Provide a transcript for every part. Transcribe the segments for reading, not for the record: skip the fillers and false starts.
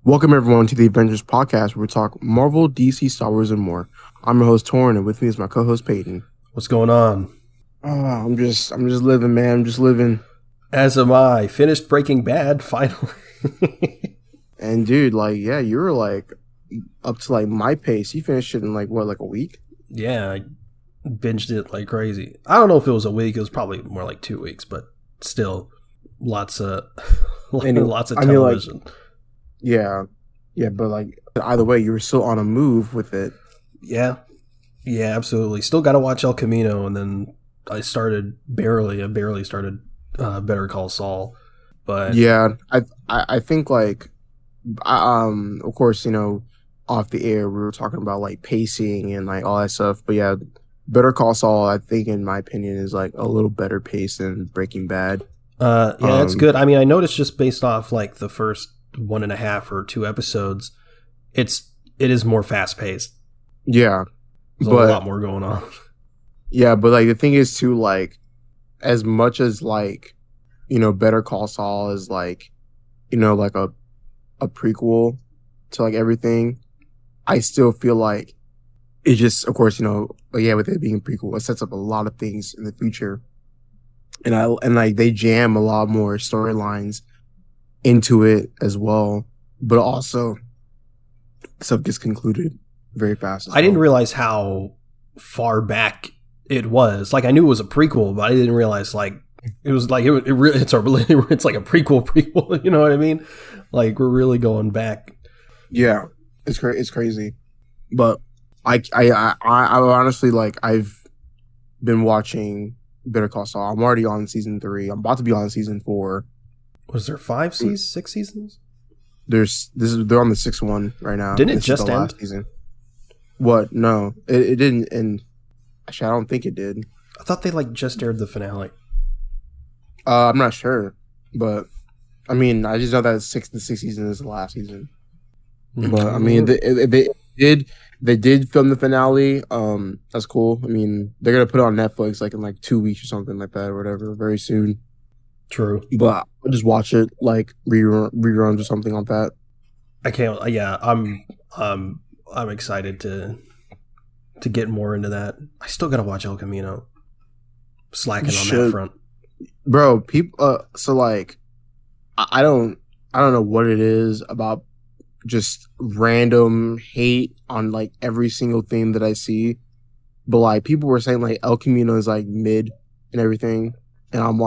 Welcome everyone to the Avengers podcast, where we talk Marvel, DC, Star Wars, and more. I'm your host Torrin, and with me is my co-host Peyton. What's going on? I'm just living, man. I'm just living. As am I. Finished Breaking Bad finally. And dude, you were up to my pace. You finished it in a week? Yeah, I binged it like crazy. I don't know if it was a week. It was probably more like 2 weeks, but still, lots of television. Yeah, but either way, you were still on a move with it. Yeah, absolutely. Still got to watch El Camino, and then I barely started Better Call Saul. But yeah, I think of course, off the air we were talking about pacing and all that stuff. But yeah, Better Call Saul, I think, in my opinion, is a little better paced than Breaking Bad. It's good. I mean, I noticed just based off the first 1.5 or 2 episodes, it is more fast paced. Yeah, there's a lot more going on. Yeah, but the thing is too, as much as Better Call Saul is a prequel to everything, I still feel it just, of course, with it being a prequel, it sets up a lot of things in the future, and they jam a lot more storylines into it as well, but also stuff gets concluded very fast. I didn't realize how far back it was. I knew it was a prequel, but I didn't realize it was it's like a prequel. You know what I mean? We're really going back. Yeah, it's crazy. But I honestly I've been watching Better Call Saul. I'm already on season 3. I'm about to be on season 4. Was there 6 seasons? They're on the 6th one right now. Didn't it just end? Season. What? No, it didn't end. Actually, I don't think it did. I thought they just aired the finale. I'm not sure, but I mean, I just know that the sixth season is the last season. Mm-hmm. But I mean, they did film the finale. That's cool. I mean, they're gonna put it on Netflix in 2 weeks or something like that, or whatever, very soon. True. But I'll just watch it reruns or something like that. I can't. Yeah, I'm excited to get more into that. I still gotta watch El Camino. Slacking on that front, bro. People. I don't know what it is about just random hate on every single thing that I see, but people were saying El Camino is mid and everything, and I'm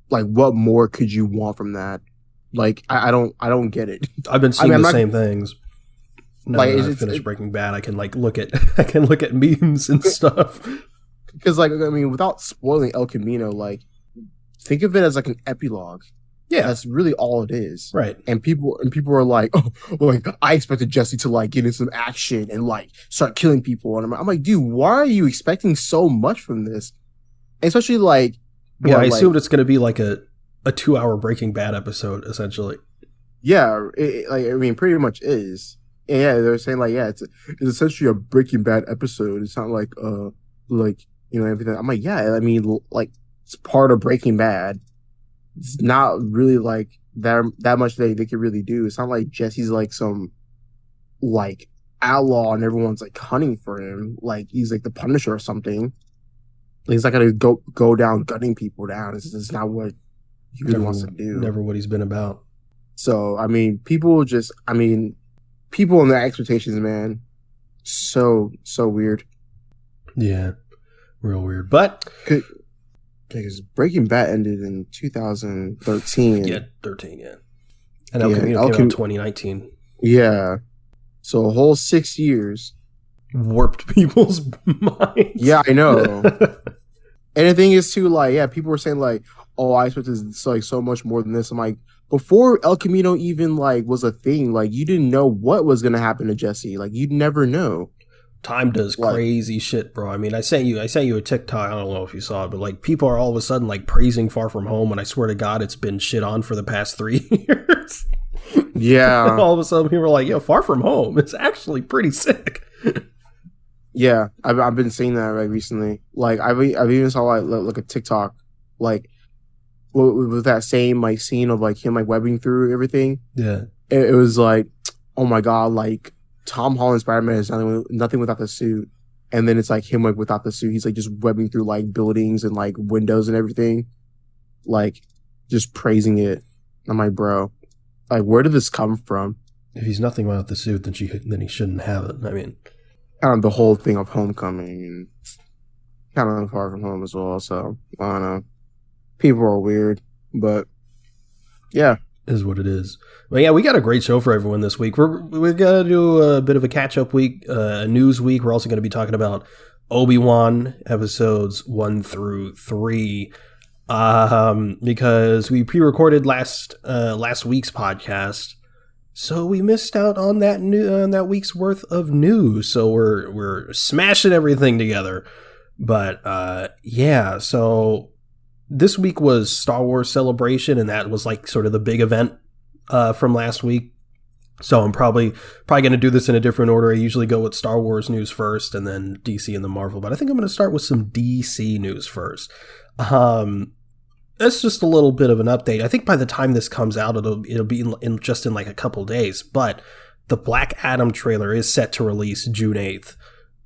what more could you want from that? I don't get it. I've been seeing the same things. Now that I finished Breaking Bad, I can look at memes and stuff. Because without spoiling El Camino, think of it as an epilogue. Yeah, that's really all it is. Right. And people are like, oh, well, I expected Jesse to get in some action and start killing people. And I'm like, dude, why are you expecting so much from this? And especially I assumed it's going to be a 2-hour Breaking Bad episode, essentially. Yeah, pretty much is. And yeah, they're saying it's essentially a Breaking Bad episode. It's not everything. I'm like, yeah, I mean, it's part of Breaking Bad. It's not really that much they could really do. It's not like Jesse's some outlaw and everyone's hunting for him. He's the Punisher or something. He's not gonna go down gunning people down. It's not what he really wants to do. Never what he's been about. So I mean, people and their expectations, man, so weird. Yeah, real weird. But because Breaking Bad ended in 2013. Yeah, 13. Yeah, and El Camino came out in 2019. Yeah, so a whole 6 years. Warped people's minds. Yeah, I know. And the thing is too, people were saying oh, I expected so much more than this. I'm like, before El Camino even was a thing, you didn't know what was gonna happen to Jesse. You'd never know. Time does crazy shit, bro. I mean, I sent you a TikTok. I don't know if you saw it, but people are all of a sudden praising Far From Home, and I swear to God, it's been shit on for the past 3 years. Yeah. All of a sudden, people are like, "Yo, Far From Home, it's actually pretty sick." Yeah, I've been seeing that recently. I've even saw a TikTok with that same scene of him webbing through everything. Yeah. it was like, oh my god, like Tom Holland Spider-Man is nothing without the suit. And then it's like him like without the suit. He's like just webbing through like buildings and like windows and everything. Like just praising it. I'm like, bro, like where did this come from? If he's nothing without the suit, then he shouldn't have it. I mean, Kind of the whole thing of Homecoming and kind of Far From Home as well. So I don't know. People are weird, but yeah. Is what it is. But yeah, we got a great show for everyone this week. We're gonna do a bit of a catch up week, a news week. We're also going to be talking about Obi-Wan episodes 1 through 3, because we pre-recorded last week's podcast, so we missed out on that week's worth of news. So we're smashing everything together. But yeah, so. This week was Star Wars Celebration, and that was like sort of the big event from last week. So I'm probably going to do this in a different order. I usually go with Star Wars news first and then DC and the Marvel, but I think I'm going to start with some DC news first. That's just a little bit of an update. I think by the time this comes out, it'll be in just in like a couple days, but the Black Adam trailer is set to release June 8th,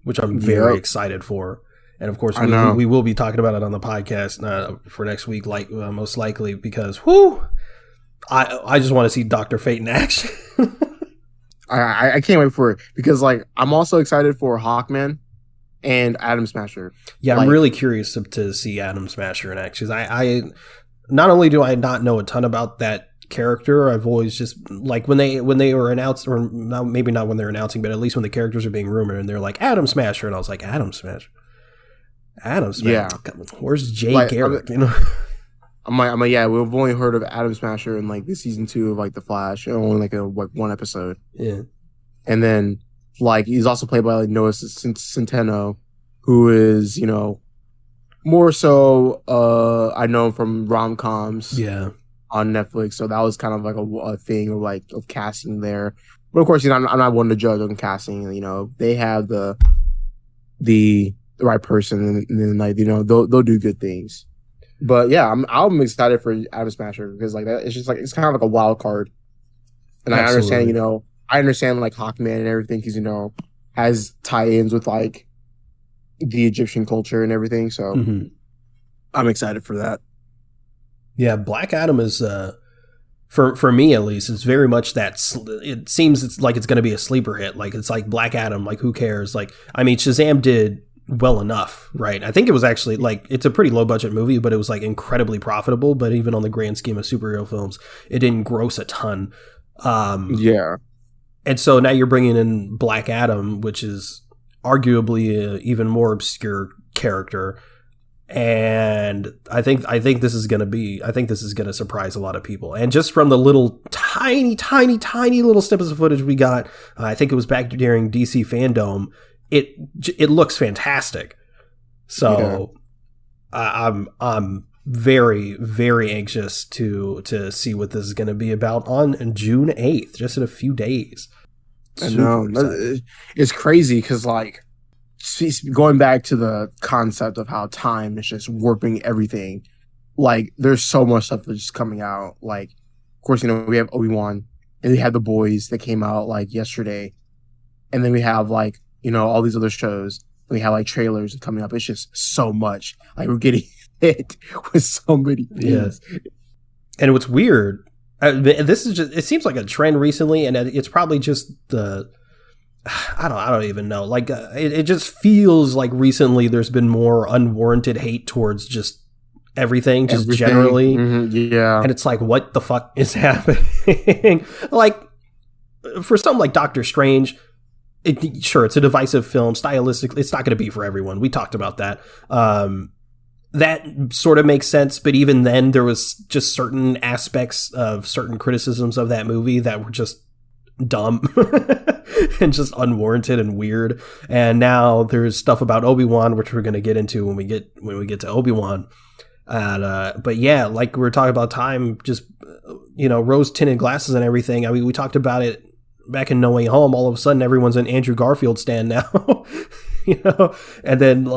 which I'm very excited for. And of course, we will be talking about it on the podcast for next week, most likely, because I just want to see Dr. Fate in action. I can't wait for it because like I'm also excited for Hawkman and Atom Smasher. Yeah, I'm really curious to see Atom Smasher in action. I not only do I not know a ton about that character, I've always just like when they were announced, or maybe not when they're announcing, but at least when the characters are being rumored and they're like Atom Smasher, and I was like Atom Smasher. Yeah. Where's Jay Garrick? I'm like, yeah, we've only heard of Atom Smasher in like the season 2 of like The Flash, only like one episode. Yeah. And then like he's also played by like Noah Centineo, who is, more so I know him from rom-coms. Yeah. On Netflix. So that was kind of like a thing of casting there. But of course, I'm not one to judge on casting. They have the right person, and then like they'll do good things. But yeah, I'm excited for Atom Smasher because like that, it's just like it's kind of like a wild card, and Absolutely. I understand like Hawkman and everything because has tie-ins with like the Egyptian culture and everything. So I'm excited for that. Yeah, Black Adam is for me at least, it's very much that. It seems it's like it's going to be a sleeper hit. Like it's like Black Adam. Like who cares? Like I mean, Shazam did well enough, right? I think it was actually like it's a pretty low budget movie, but it was like incredibly profitable. But even on the grand scheme of superhero films, it didn't gross a ton. Yeah, and so now you're bringing in Black Adam, which is arguably an even more obscure character. And I think this is going to surprise a lot of people. And just from the little tiny little snippets of footage we got, I think it was back during DC Fandom. It looks fantastic. So I'm very, very anxious to see what this is going to be about on June 8th, just in a few days. I know. It's crazy because like going back to the concept of how time is just warping everything, like there's so much stuff that's just coming out. Like, of course, we have Obi-Wan and we have The Boys that came out like yesterday. And then we have like, all these other shows. We have like trailers coming up. It's just so much. Like we're getting hit with so many things. Yeah. And what's weird, this is just, it seems like a trend recently, and it's probably just I don't even know. Like it just feels like recently there's been more unwarranted hate towards just everything generally. Mm-hmm. Yeah. And it's like, what the fuck is happening? Like for something like Doctor Strange, sure, it's a divisive film. Stylistically, it's not going to be for everyone. We talked about that. That sort of makes sense. But even then, there was just certain aspects of certain criticisms of that movie that were just dumb and just unwarranted and weird. And now there's stuff about Obi-Wan, which we're going to get into when we get to Obi-Wan. But yeah, like we were talking about time, just rose tinted glasses and everything. I mean, we talked about it back in No Way Home. All of a sudden, everyone's an Andrew Garfield stan now. And then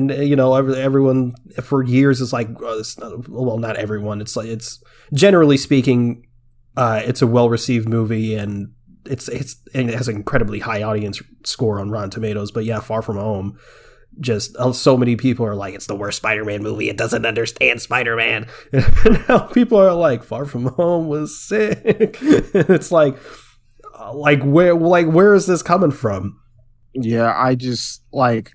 everyone for years is like, not everyone. It's like, it's generally speaking, It's a well-received movie, and it has an incredibly high audience score on Rotten Tomatoes. But yeah, Far From Home, just so many people are like, it's the worst Spider-Man movie. It doesn't understand Spider-Man. And now people are like, Far From Home was sick. It's where is this coming from? Yeah, I just like,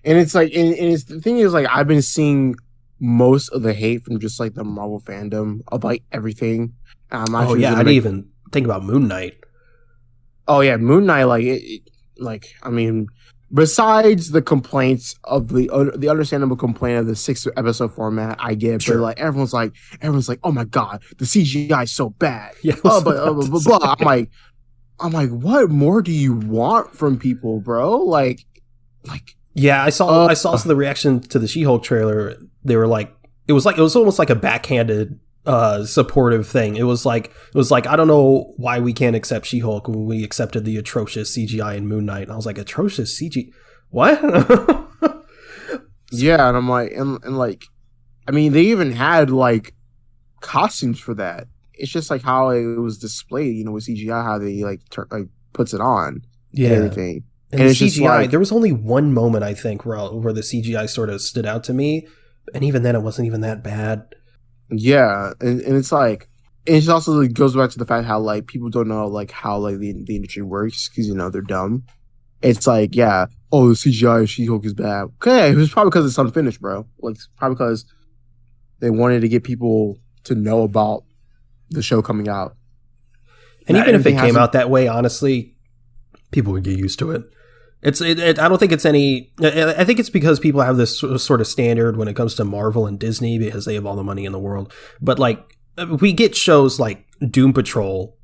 and it's like, and it's the thing is like, I've been seeing most of the hate from just like the Marvel fandom of like everything. I didn't even think about Moon Knight. Oh yeah, Moon Knight. Like I mean, besides the complaints of the understandable complaint of the 6-episode format, I get, sure. But like everyone's like, oh my god, the CGI is so bad. Yeah, blah. I'm like, what more do you want from people, bro? Like. Yeah, I saw some of the reaction to the She-Hulk trailer. They were like, it was almost like a backhanded supportive thing. It was like I don't know why we can't accept She-Hulk when we accepted the atrocious CGI in Moon Knight. And I was like, atrocious CG? What? Yeah, and I'm like, and like, I mean, they even had like costumes for that. It's just like how it was displayed, you know, with CGI, how they like puts it on, and everything. And the CGI, there was only one moment I think where the CGI sort of stood out to me, and even then, it wasn't even that bad. Yeah, and it's like, it just also like, goes back to the fact how like people don't know like how like the industry works because, you know, they're dumb. It's like, yeah, oh, the CGI of She-Hulk is bad. Okay, it was probably because it's unfinished, bro. Like probably because they wanted to get people to know about the show coming out. And even if it came out that way, honestly, people would get used to it. I don't think it's any. I think it's because people have this sort of standard when it comes to Marvel and Disney because they have all the money in the world. But like, we get shows like Doom Patrol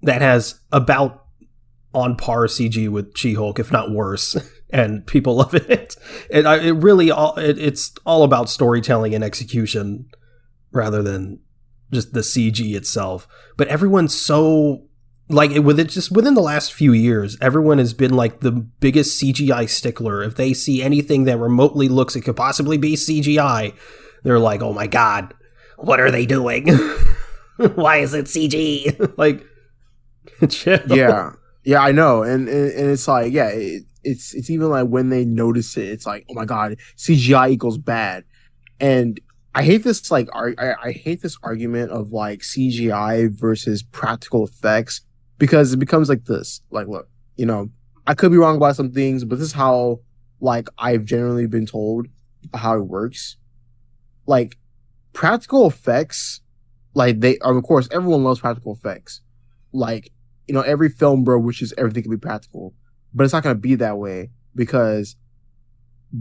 that has about on par CG with She-Hulk, if not worse, and people love it. And it's all about storytelling and execution rather than just the CG itself. But everyone's so like within the last few years, everyone has been like the biggest CGI stickler. If they see anything that remotely looks it could possibly be CGI, they're like, "Oh my god, what are they doing? Why is it CG?" Like, chill. Yeah, I know, and it's like, yeah, it's even like when they notice it, it's like, oh my god, CGI equals bad, and I hate this like I hate this argument of like CGI versus practical effects because it becomes like this. Like, look, you know, I could be wrong about some things, but this is how like I've generally been told how it works. Like practical effects, like they of course everyone loves practical effects. Like, you know, every film, bro, wishes everything could be practical, but it's not going to be that way because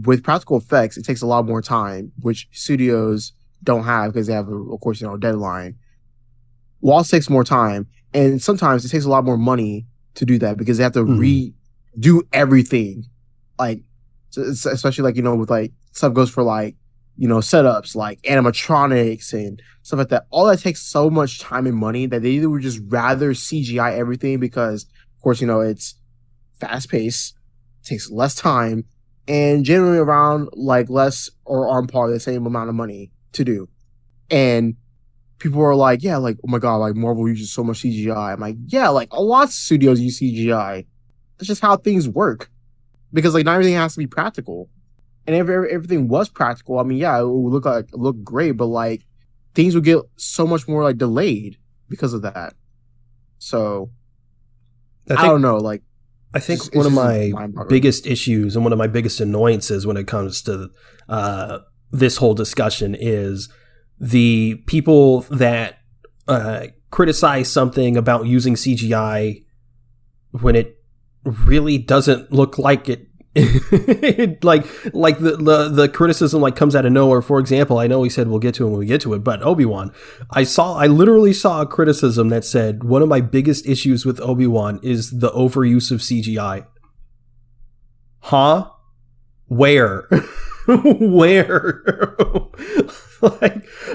with practical effects, it takes a lot more time, which studios don't have because they have, of course, you know, a deadline. Walls takes more time, and sometimes it takes a lot more money to do that because they have to redo everything. Like, especially like, you know, with like stuff goes for like, you know, setups like animatronics and stuff like that. All that takes so much time and money that they either would just rather CGI everything because, of course, you know, it's fast paced, takes less time, and generally around like less or on par the same amount of money to do. And people are like, yeah, like, oh my god, like Marvel uses so much CGI. I'm like, yeah, like a lot of studios use CGI. That's just how things work. Because like not everything has to be practical. And if everything was practical, I mean, yeah, it would look great, but like things would get so much more like delayed because of that. So I don't know, like I think one of my biggest issues and one of my biggest annoyances when it comes to this whole discussion is the people that criticize something about using CGI when it really doesn't look like it. like the criticism like comes out of nowhere. For example, I know we said we'll get to it when we get to it, but Obi-Wan, I literally saw a criticism that said one of my biggest issues with Obi-Wan is the overuse of CGI. Huh? Where? Where?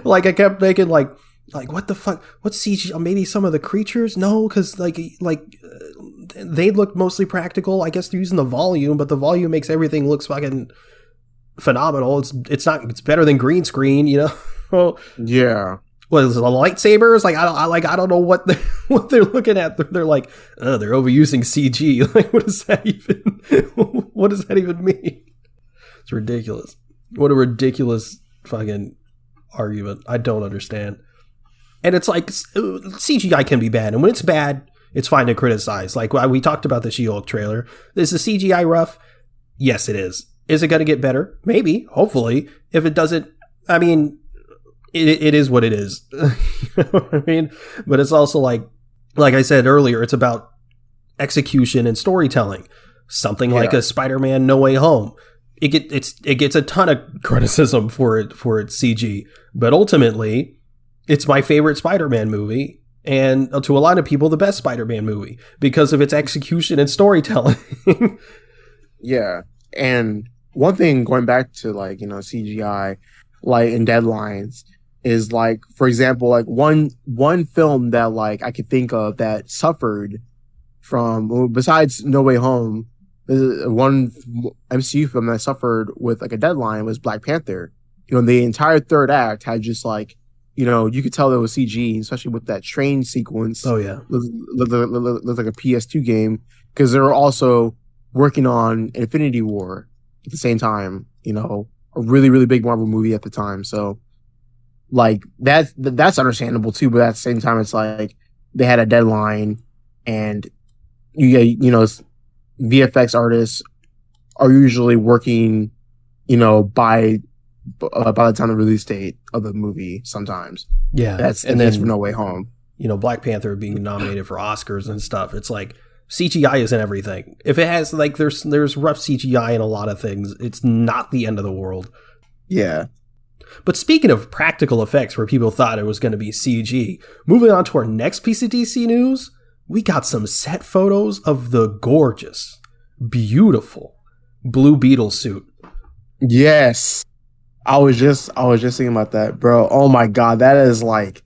like I kept thinking like what the fuck? What's CGI? Maybe some of the creatures? No, because like they look mostly practical. I guess they're using the volume, but the volume makes everything looks fucking phenomenal. It's better than green screen, you know? Yeah. what is it, lightsabers? Like I don't know what what they're looking at. They're like, oh, they're overusing CG. Like, what does that even mean? It's ridiculous. What a ridiculous fucking argument. I don't understand. And it's like, CGI can be bad, and when it's bad, it's fine to criticize. Like we talked about the She-Hulk trailer. Is the CGI rough? Yes, it is. Is it going to get better? Maybe. Hopefully. If it doesn't, I mean, it is what it is. You know what I mean? But it's also like I said earlier, it's about execution and storytelling. Something like a Spider-Man No Way Home. It gets a ton of criticism for its CG, but ultimately, it's my favorite Spider-Man movie, and to a lot of people, the best Spider-Man movie because of its execution and storytelling. Yeah, and one thing going back to like CGI, like in deadlines, is like, for example, like one film that like I could think of that suffered from, besides No Way Home, one MCU film that suffered with like a deadline was Black Panther. The entire third act had just like, you could tell it was CG, especially with that train sequence. Oh yeah, looked like a PS2 game, because they were also working on Infinity War at the same time. A really, really big Marvel movie at the time. So like that's understandable too, but at the same time, it's like they had a deadline, and VFX artists are usually working, by the time the release date of the movie. Sometimes, that's the case for No Way Home. Black Panther being nominated for Oscars and stuff. It's like CGI isn't everything. If it has like there's rough CGI in a lot of things, it's not the end of the world. Yeah. But speaking of practical effects, where people thought it was going to be CG, moving on to our next piece of DC news, we got some set photos of the gorgeous, beautiful Blue Beetle suit. Yes. I was just thinking about that, bro. Oh my God. That is like,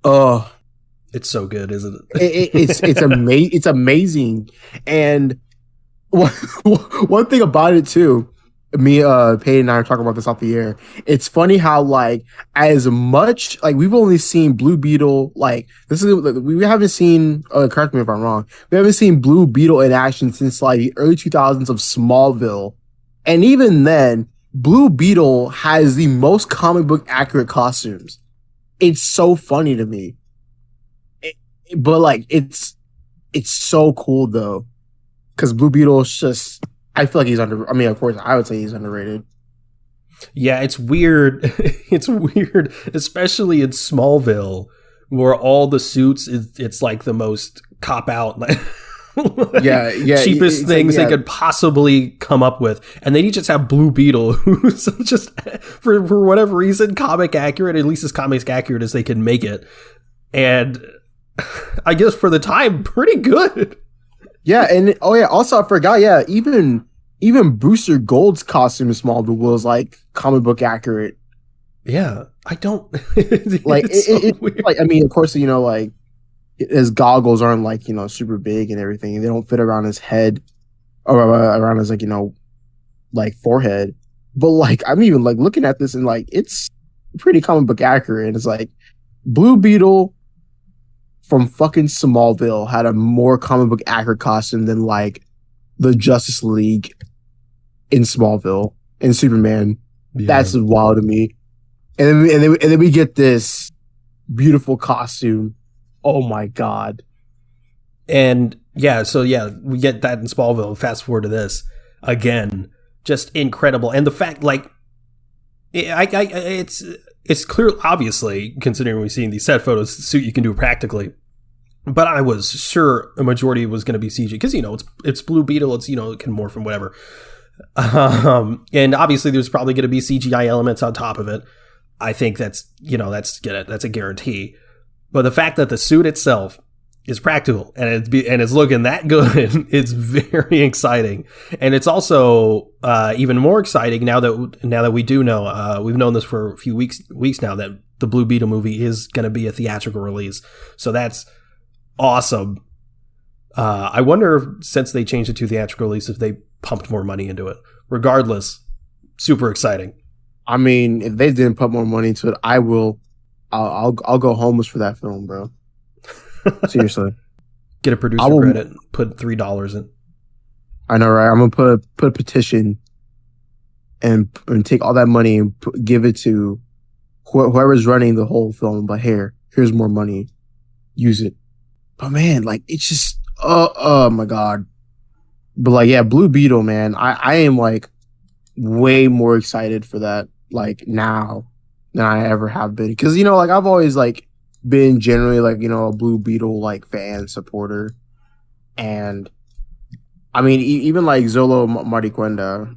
it's so good, isn't it? It's amazing. And one thing about it too, me, Peyton and I are talking about this off the air. It's funny how like, as much like we've only seen Blue Beetle, like we haven't seen. Correct me if I'm wrong. We haven't seen Blue Beetle in action since like the early 2000s of Smallville, and even then, Blue Beetle has the most comic book accurate costumes. It's so funny to me, but like it's so cool though, because Blue Beetle is just. I feel like he's of course, I would say he's underrated. Yeah, it's weird. It's weird, especially in Smallville, where all the suits, it's like the most cop-out, like, cheapest things they could possibly come up with. And then you just have Blue Beetle, who's just, for whatever reason, comic accurate, at least as comics accurate as they can make it. And I guess for the time, pretty good. Yeah, and also I forgot, even Booster Gold's costume in Smallville was like comic book accurate. Yeah, I don't like it like, I mean, of course, like his goggles aren't like, super big and everything. They don't fit around his head or around his like, like forehead. But like I'm even like looking at this and like it's pretty comic book accurate. And it's like Blue Beetle from fucking Smallville had a more comic book accurate costume than like the Justice League in Smallville and Superman. Yeah. That's wild to me. And then we get this beautiful costume. Oh my God. And we get that in Smallville. Fast forward to this again, just incredible. And the fact, like, it's clear, obviously, considering we've seen these set photos, the suit you can do practically. But I was sure a majority was going to be CG because, it's Blue Beetle. It's, it can morph and whatever. And obviously there's probably going to be CGI elements on top of it. I think that's a guarantee. But the fact that the suit itself is practical and it's looking that good, it's very exciting. And it's also even more exciting now that we do know, we've known this for a few weeks now, that the Blue Beetle movie is going to be a theatrical release. So that's awesome. I wonder if, since they changed it to theatrical release, if they pumped more money into it. Regardless, super exciting. I mean, if they didn't put more money into it, I will I'll go homeless for that film, bro. Seriously. Get a producer credit and put $3 in. I know, right? I'm gonna put a petition and take all that money and give it to whoever's running the whole film. But here's more money. Use it. But man, like it's just oh my god. But like yeah, Blue Beetle, man. I am like way more excited for that like now than I ever have been. Because like I've always like been generally like a Blue Beetle like fan supporter, and I mean even like Zolo Mariquenda,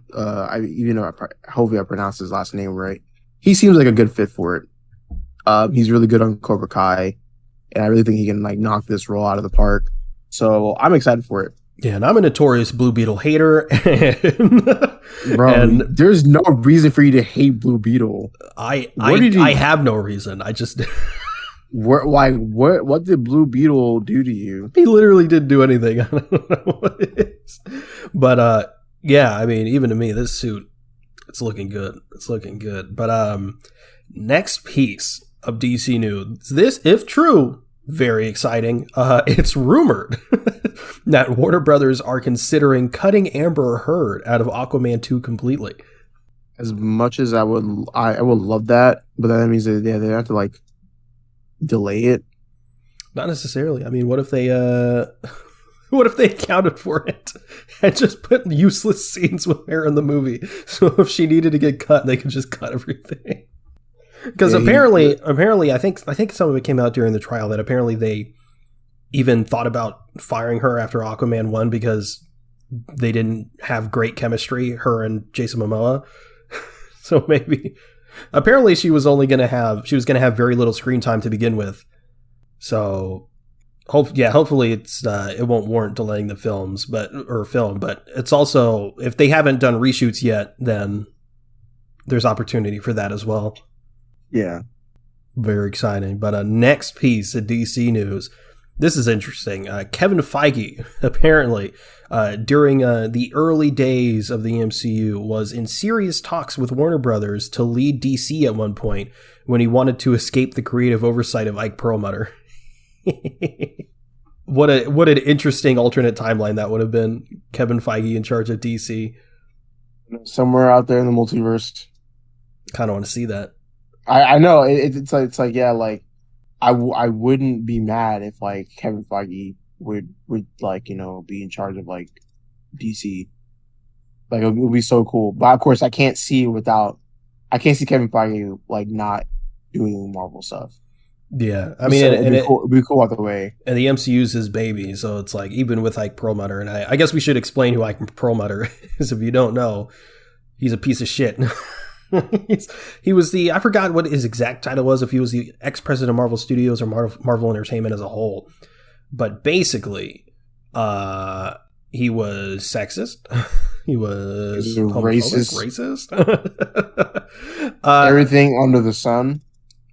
hopefully I pronounced his last name right. He seems like a good fit for it. He's really good on Cobra Kai, and I really think he can like knock this role out of the park. So I'm excited for it. Yeah, and I'm a notorious Blue Beetle hater. Bro, there's no reason for you to hate Blue Beetle. I have no reason. I just what did Blue Beetle do to you? He literally didn't do anything. I don't know what it is. But yeah, I mean, even to me, this suit, it's looking good. It's looking good. But next piece of DC news. This, if true, very exciting. It's rumored that Warner Brothers are considering cutting Amber Heard out of Aquaman 2 completely. As much as I would love that, but that means that they have to like delay it. Not necessarily. I mean, what if they accounted for it and just put useless scenes with her in the movie? So if she needed to get cut, they could just cut everything. Because apparently, I think some of it came out during the trial that apparently they even thought about firing her after Aquaman 1 because they didn't have great chemistry, her and Jason Momoa. So maybe, apparently she was going to have very little screen time to begin with. So hopefully it won't warrant delaying the film, but it's also, if they haven't done reshoots yet, then there's opportunity for that as well. Yeah. Very exciting. But next piece of DC news. This is interesting. Kevin Feige, apparently, during the early days of the MCU, was in serious talks with Warner Brothers to lead DC at one point when he wanted to escape the creative oversight of Ike Perlmutter. What an interesting alternate timeline that would have been. Kevin Feige in charge of DC. Somewhere out there in the multiverse. Kind of want to see that. I know it's like yeah, like I wouldn't be mad if like Kevin Feige would like be in charge of like DC. Like it would be so cool. But of course I can't see Kevin Feige like not doing Marvel stuff. Yeah, I mean, it'd be cool either way. And the MCU's his baby, so it's like even with Ike Perlmutter, and I guess we should explain who Ike Perlmutter is if you don't know. He's a piece of shit. He was I forgot what his exact title was, if he was the ex-president of Marvel Studios or Marvel Entertainment as a whole. But basically, he was sexist. He was racist. Everything under the sun.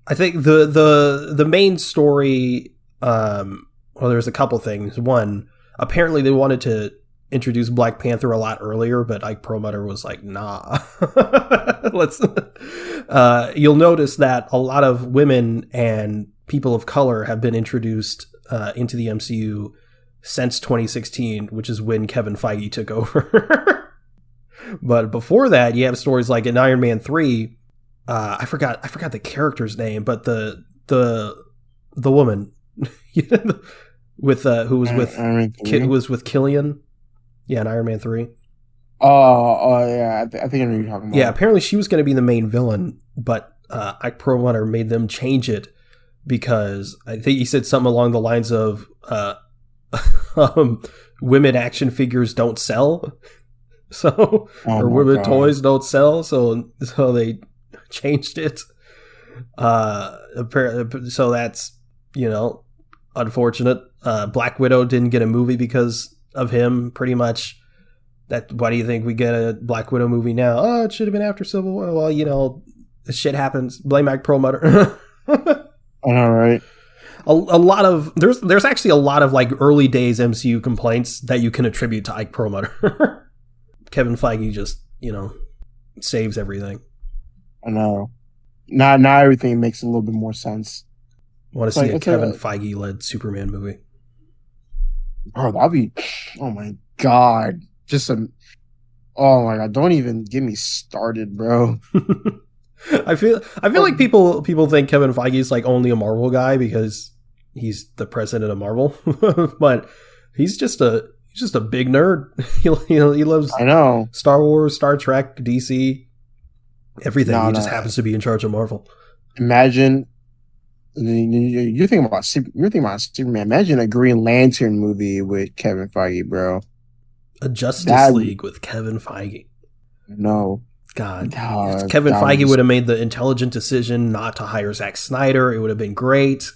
I think the main story, there's a couple things. One, apparently they wanted to introduce Black Panther a lot earlier, but Ike Perlmutter was like, nah. You'll notice that a lot of women and people of color have been introduced into the MCU since 2016, which is when Kevin Feige took over. But before that, you have stories like in Iron Man 3, I forgot the character's name, but the woman with who was with Killian. Yeah, in Iron Man 3. Oh, yeah. I think I know what you're talking about. Yeah, apparently she was going to be the main villain, but Ike Perlmutter made them change it because I think he said something along the lines of women action figures don't sell. So, or women toys don't sell. So they changed it. So that's, unfortunate. Black Widow didn't get a movie because of him, pretty much. Why do you think we get a Black Widow movie now? Oh, it should have been after Civil War. Well, this shit happens. Blame Ike Perlmutter. All right. A lot of there's actually a lot of like early days MCU complaints that you can attribute to Ike Perlmutter. Kevin Feige just saves everything. I know. now everything makes a little bit more sense. Want to see a Kevin Feige led Superman movie? Bro, that'd be. Oh my god, oh my god, don't even get me started, bro. I feel like people think Kevin Feige is like only a Marvel guy because he's the president of Marvel, but he's just a big nerd. He loves I know Star Wars, Star Trek, DC, everything. He just happens to be in charge of Marvel. Imagine you're thinking about Superman. Imagine a Green Lantern movie with Kevin Feige, bro. A Justice League with Kevin Feige. No. God. Kevin Feige would have made the intelligent decision not to hire Zack Snyder. It would have been great.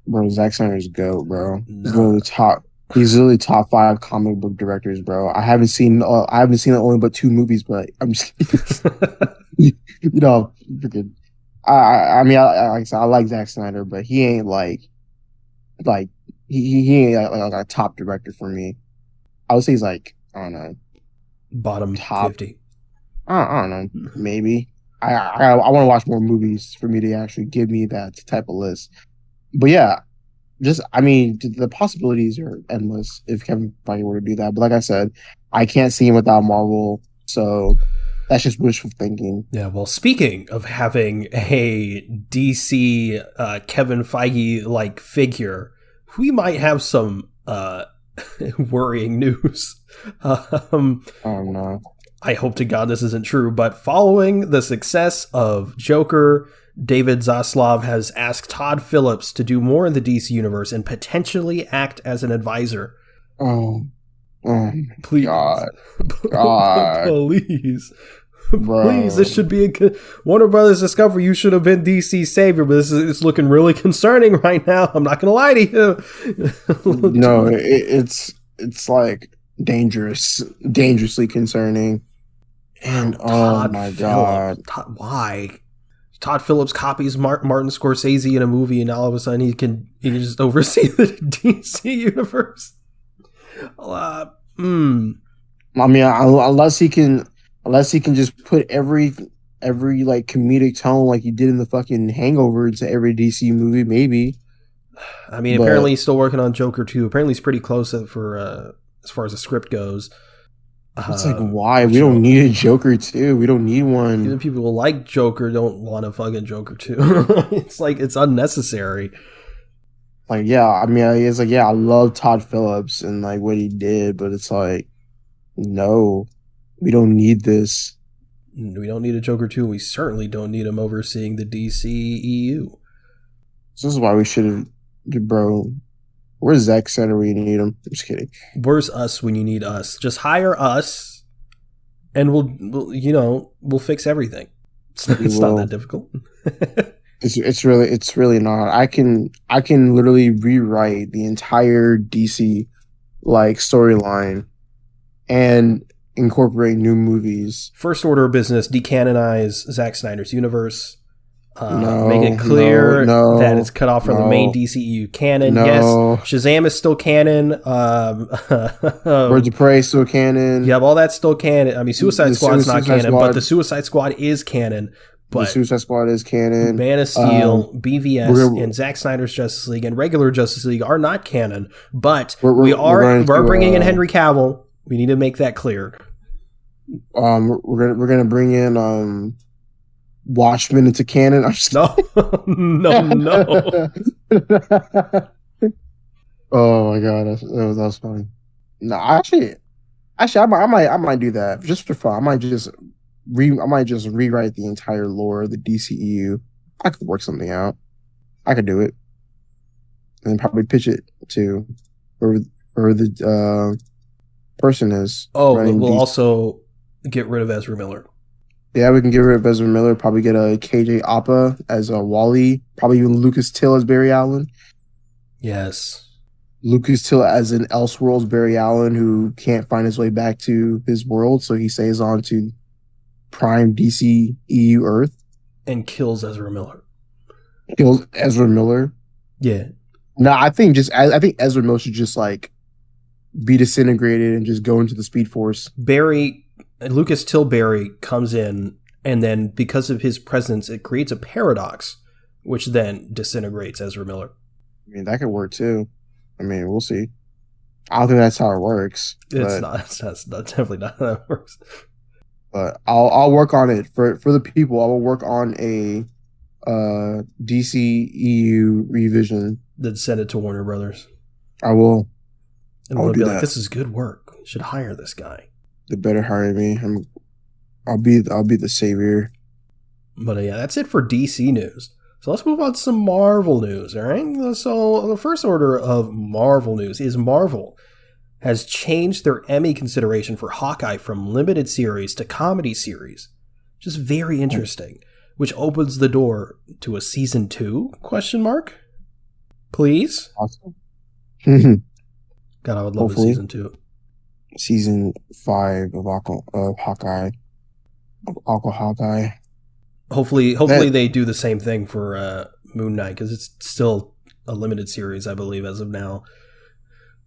Bro, Zack Snyder's GOAT, bro. No. He's literally top 5 comic book directors, bro. I haven't seen only but 2 movies, but I'm just freaking. I mean, like I said, I like Zack Snyder, but he ain't like he ain't like a top director for me. I would say he's like, I don't know, bottom top 50. I don't know, maybe. I want to watch more movies for me to actually give me that type of list. But yeah, the possibilities are endless if Kevin Feige were to do that. But like I said, I can't see him without Marvel, so that's just wishful thinking. Yeah, well, speaking of having a DC Kevin Feige-like figure, we might have some worrying news. Oh, no. I hope to God this isn't true, but following the success of Joker, David Zaslav has asked Todd Phillips to do more in the DC universe and potentially act as an advisor. Oh please. God. Please. Bro. Please, this should be Warner Brothers Discovery. You should have been DC's savior, but it's looking really concerning right now. I'm not gonna lie to you. No, it's like dangerously concerning. And oh my God, why? Todd Phillips copies Martin Scorsese in a movie, and all of a sudden he can just oversee the DC universe. I mean, unless he can just put every like comedic tone like he did in the fucking Hangover to every DC movie, maybe. I mean, apparently he's still working on Joker 2. Apparently he's pretty close for as far as the script goes. It's like, why? We don't need a Joker 2. We don't need one. Even people who like Joker don't want a fucking Joker 2. It's like, it's unnecessary. Like, yeah, I mean, it's like, yeah, I love Todd Phillips and like what he did, but it's like, no, we don't need this. We don't need a Joker 2. We certainly don't need him overseeing the DCEU. This is why we should have, bro. Where's Zack Snyder when you need him? I'm just kidding. Where's us when you need us? Just hire us, and we'll fix everything. It's not that difficult. It's really not. I can literally rewrite the entire DC like storyline and incorporate new movies. First order of business: decanonize Zack Snyder's universe. Make it clear that it's cut off from the main DCEU canon. Yes, Shazam is still canon. Birds of Prey is still canon. Yeah, all that's still canon. I mean, Suicide Squad's not canon, but the Suicide Squad is canon. But the Suicide Squad is canon. Man of Steel, BVS, and Zack Snyder's Justice League and regular Justice League are not canon. But we're bringing in Henry Cavill. We need to make that clear. We're gonna bring in Watchmen into canon. I'm just no. Oh my God, that was funny. No, actually, I might do that just for fun. I might just rewrite the entire lore of the DCEU. I could work something out. I could do it, and probably pitch it to whoever the person is. Oh, we'll also get rid of Ezra Miller. Yeah, we can get rid of Ezra Miller. Probably get a KJ Apa as a Wally. Probably even Lucas Till as Barry Allen. Yes. Lucas Till as an Elseworlds Barry Allen who can't find his way back to his world, so he stays on to Prime DC EU Earth. And kills Ezra Miller. Kills Ezra Miller? Yeah. No, I think Ezra Miller should just like be disintegrated and just go into the Speed Force. Lucas Tilbury comes in And then because of his presence, it creates a paradox, which then disintegrates Ezra Miller. I mean, that could work too. I mean, we'll see. I don't think that's how it works. It's not. That's definitely not how it works. But I'll work on it for the people. I will work on a DC EU revision. Then send it to Warner Brothers. I will. And we'll be like, this is good work. You should hire this guy. They better hire me. I'll be the savior. But yeah, that's it for DC news. So let's move on to some Marvel news, all right? So the first order of Marvel news is Marvel has changed their Emmy consideration for Hawkeye from limited series to comedy series. Just very interesting. Which opens the door to a season 2? Please? Awesome. God, I would love a season 2. Season 5 of Hawkeye. Hawkeye. Hopefully they do the same thing for Moon Knight, because it's still a limited series, I believe, as of now.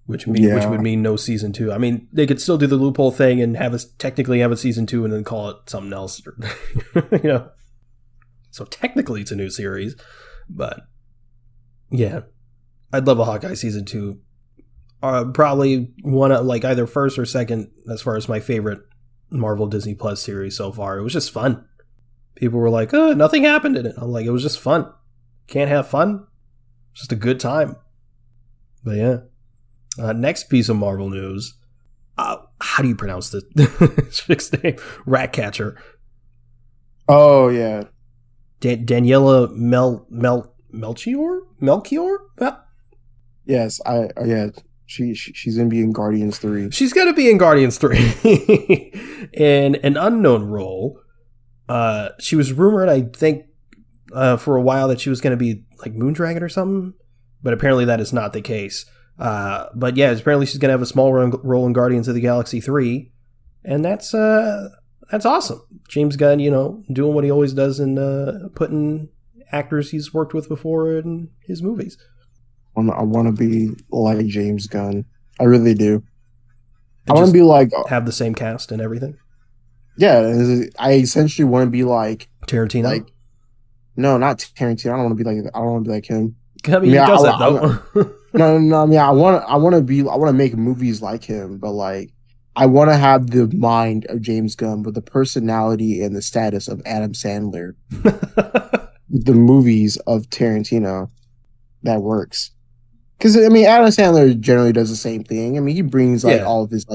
Which would mean no season 2. I mean, they could still do the loophole thing and technically have a season 2 and then call it something else. So technically it's a new series, but yeah, I'd love a Hawkeye season 2. Probably one of either first or second as far as my favorite Marvel Disney Plus series so far. It was just fun. People were like, nothing happened in it. I'm like, it was just fun. Can't have fun? Just a good time. But yeah. Next piece of Marvel news. How do you pronounce this chick's name? Ratcatcher. Oh, yeah. Daniela Melchior? Yes, she's gonna be in Guardians 3. She's gonna be in Guardians 3 in an unknown role. She was rumored, I think, for a while that she was gonna be like Moondragon or something, but apparently that is not the case. But yeah, apparently she's gonna have a small role in Guardians of the Galaxy 3, and that's awesome. James Gunn, doing what he always does and putting actors he's worked with before in his movies. I want to be like James Gunn. I really do. I want to be like have the same cast and everything. Yeah, I essentially want to be like Tarantino. No, not Tarantino. I don't want to be like him. I mean, he does that though. No. I mean, I want to make movies like him, but I want to have the mind of James Gunn, but the personality and the status of Adam Sandler. The movies of Tarantino, that works. Because I mean, Adam Sandler generally does the same thing. I mean, he brings all of his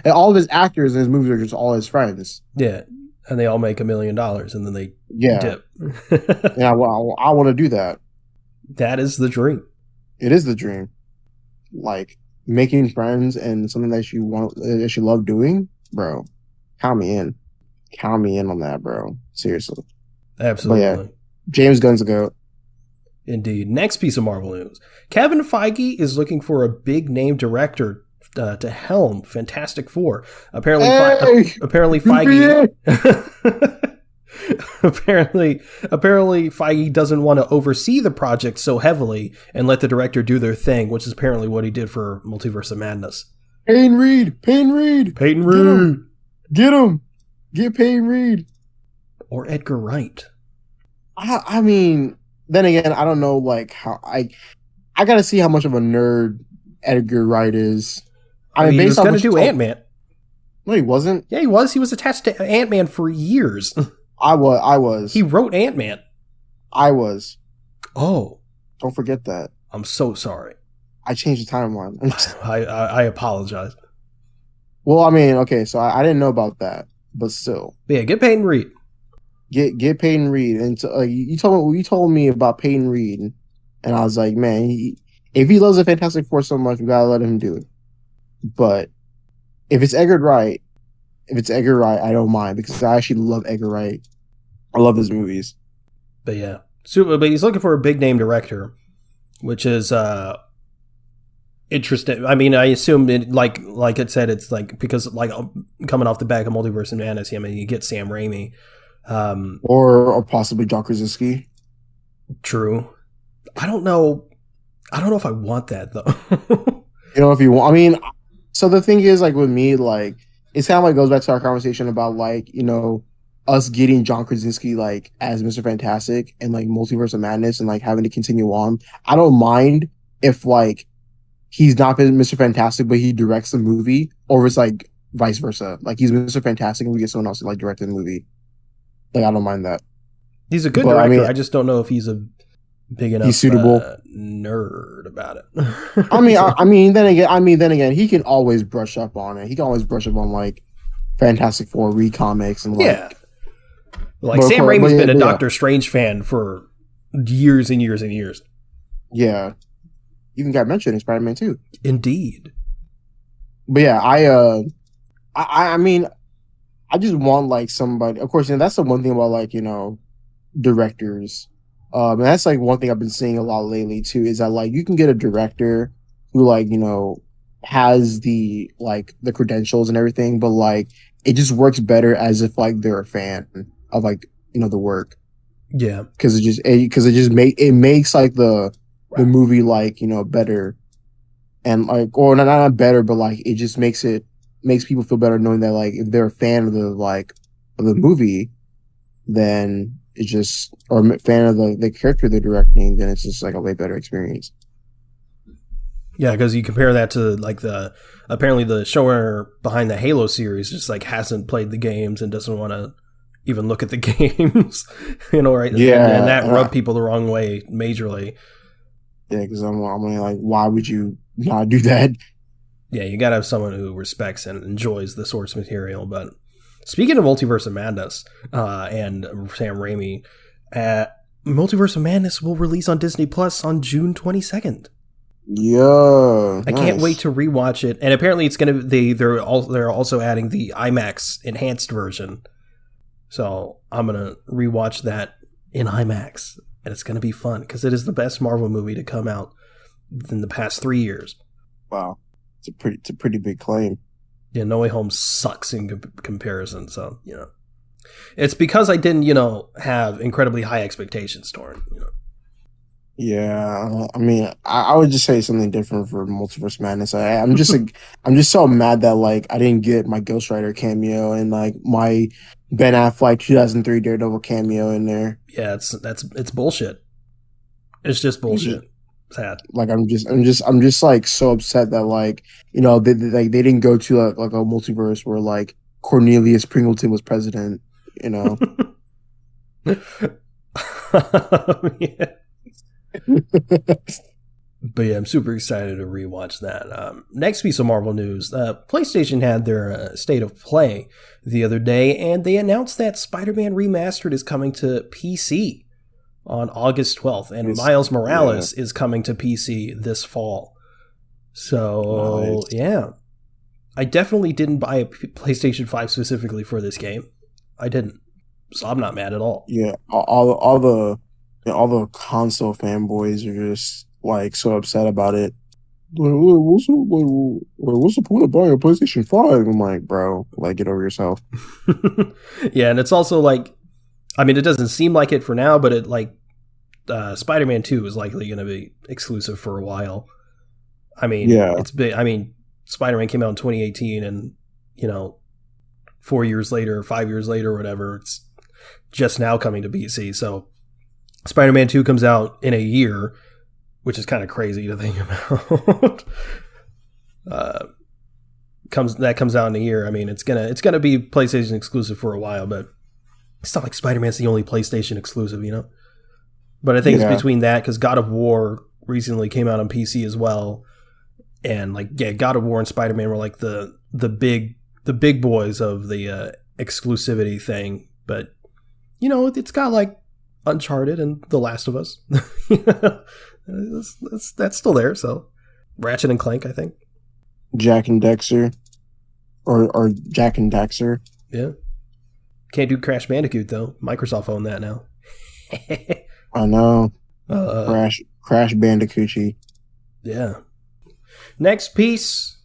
all of his actors in his movies are just all his friends. Yeah, and they all make $1 million, and then they dip. Yeah, well, I want to do that. That is the dream. It is the dream. Making friends and something that you love doing, bro. Count me in. Count me in on that, bro. Seriously. Absolutely. But yeah, James Gunn's a goat. Indeed. Next piece of Marvel news. Kevin Feige is looking for a big name director to helm Fantastic Four. Apparently Feige apparently Feige doesn't want to oversee the project so heavily and let the director do their thing, which is apparently what he did for Multiverse of Madness. Peyton Reed. Get him. Get Peyton Reed. Or Edgar Wright. I mean, then again, I don't know how I gotta see how much of a nerd Edgar Wright is. I mean, he was going to do Ant-Man. No, he wasn't. Yeah, he was. He was attached to Ant-Man for years. I was. He wrote Ant-Man. I was. Oh. Don't forget that. I'm so sorry. I changed the timeline. I apologize. Well, I mean, okay, so I didn't know about that, but still. Yeah, get Peyton Reed. Get Peyton Reed, and so, you told me about Peyton Reed, and I was like, man, if he loves the Fantastic Four so much, we gotta let him do it. But if it's Edgar Wright, I don't mind, because I actually love Edgar Wright. I love his movies. But yeah, but he's looking for a big name director, which is interesting. I mean, I assume it, like it said, it's because coming off the back of Multiverse of Madness, I mean, you get Sam Raimi. Or possibly John Krasinski. True. I don't know if I want that though. If you want, I mean, so the thing is, with me, it's kind of goes back to our conversation about us getting John Krasinski like as Mr. Fantastic and like Multiverse of Madness and like having to continue on. I don't mind if like he's not Mr. Fantastic, but he directs the movie, or it's like vice versa. Like he's Mr. Fantastic and we get someone else to like direct the movie. Like I don't mind that. He's a good director. I just don't know if he's a big enough he's suitable nerd about it. I mean, then again, he can always brush up on it. He can always brush up on like Fantastic Four recomics and like like Sam Raimi's been a Doctor Strange fan for years and years and years. Yeah, even got mentioned in Spider-Man 2. Indeed. But yeah, I mean, I just want like somebody. Of course, that's the one thing about like directors. And that's like one thing I've been seeing a lot lately too, is that like you can get a director who like has the like the credentials and everything, but like it just works better as if like they're a fan of like the work. Yeah, because it makes like the movie like better, and like, or not better, but like it just makes people feel better knowing that like if they're a fan of the movie, then it's just, or a fan of the character they're directing, then it's just like a way better experience. Yeah, because you compare that to like apparently the showrunner behind the Halo series just like hasn't played the games and doesn't want to even look at the games, right? Yeah, and that rubbed people the wrong way majorly. Yeah, because I'm like, why would you not do that? Yeah, you gotta have someone who respects and enjoys the source material. But speaking of Multiverse of Madness and Sam Raimi, Multiverse of Madness will release on Disney Plus on June 22nd. Yeah, I can't wait to rewatch it. And apparently, it's gonna they're also adding the IMAX enhanced version. So I'm gonna rewatch that in IMAX, and it's gonna be fun because it is the best Marvel movie to come out in the past 3 years. Wow, it's a pretty big claim. Yeah, No Way Home sucks in comparison. So it's because I didn't have incredibly high expectations, Torn. Yeah, I mean, I would just say something different for Multiverse Madness. I'm just like, I'm just so mad that like I didn't get my Ghost Rider cameo and like my Ben Affleck 2003 Daredevil cameo in there. Yeah, it's bullshit. It's just bullshit. Sad. Like I'm just like so upset that like they didn't go to like a multiverse where like Cornelius Pringleton was president. Yeah. But yeah, I'm super excited to rewatch that. Next piece of Marvel news. PlayStation had their State of Play the other day, and they announced that Spider-Man Remastered is coming to PC on August 12th, and Miles Morales is coming to PC this fall. So, yeah. I definitely didn't buy a PlayStation 5 specifically for this game. I didn't. So I'm not mad at all. Yeah, all the console fanboys are just like so upset about it. What's the point of buying a PlayStation 5? I'm like, bro, like, get over yourself. Yeah, and it's also like, I mean, it doesn't seem like it for now, but it like Spider-Man 2 is likely going to be exclusive for a while. I mean, it's big. I mean, Spider-Man came out in 2018, and 4 years later, 5 years later, or whatever, it's just now coming to PC. So Spider-Man 2 comes out in a year, which is kind of crazy to think about. Comes out in a year. I mean, it's gonna be PlayStation exclusive for a while, but it's not like Spider-Man's the only PlayStation exclusive, But I think it's between that, because God of War recently came out on PC as well, and God of War and Spider-Man were like the big boys of the exclusivity thing. But it's got like Uncharted and The Last of Us. That's still there. So Ratchet and Clank, I think. Jack and Dexter, or Jack and Daxter. Yeah. Can't do Crash Bandicoot though. Microsoft own that now. I know. Crash Bandicoochie. Yeah. Next piece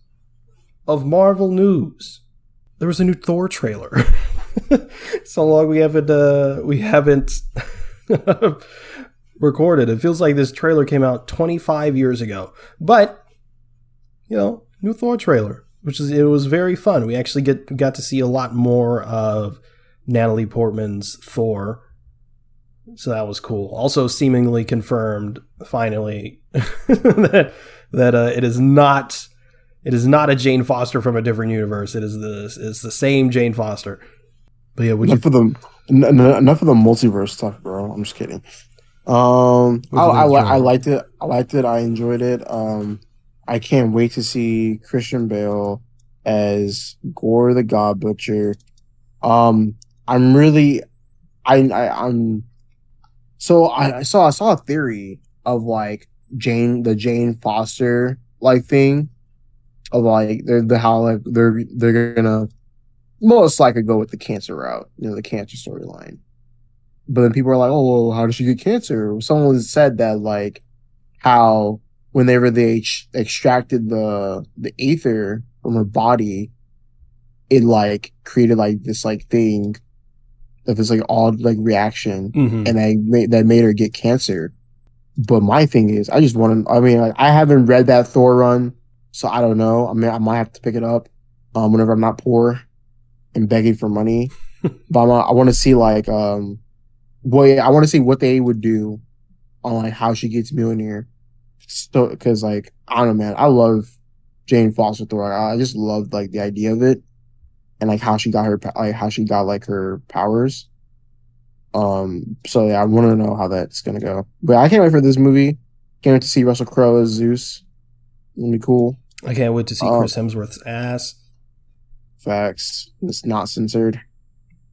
of Marvel news. There was a new Thor trailer. So long we haven't recorded. It feels like this trailer came out 25 years ago. But new Thor trailer, it was very fun. We actually got to see a lot more of Natalie Portman's Thor. So that was cool. Also, seemingly confirmed finally that it is not a Jane Foster from a different universe. It's the same Jane Foster. But yeah, enough of the multiverse stuff, bro. I'm just kidding. I liked it. I liked it. I enjoyed it. I can't wait to see Christian Bale as Gore the God Butcher. I'm really, I'm. So I saw a theory of like the Jane Foster like thing of like they're gonna most likely go with the cancer route, the cancer storyline. But then people are like, oh, well, how did she get cancer? Someone said that like how whenever they extracted the aether from her body, it like created like this like thing of this like odd like reaction, and that made her get cancer. But my thing is, I just want to. I mean, like, I haven't read that Thor run, so I don't know. I mean, I might have to pick it up whenever I'm not poor and begging for money. But I want to see like I want to see what they would do on like how she gets Mjolnir. So, because like I don't know, man, I love Jane Foster Thor. I just loved like the idea of it. And like how she got her powers. So yeah, I want to know how that's gonna go. But I can't wait for this movie. Can't wait to see Russell Crowe as Zeus. It's gonna be cool. I can't wait to see Chris Hemsworth's ass. Facts. It's not censored.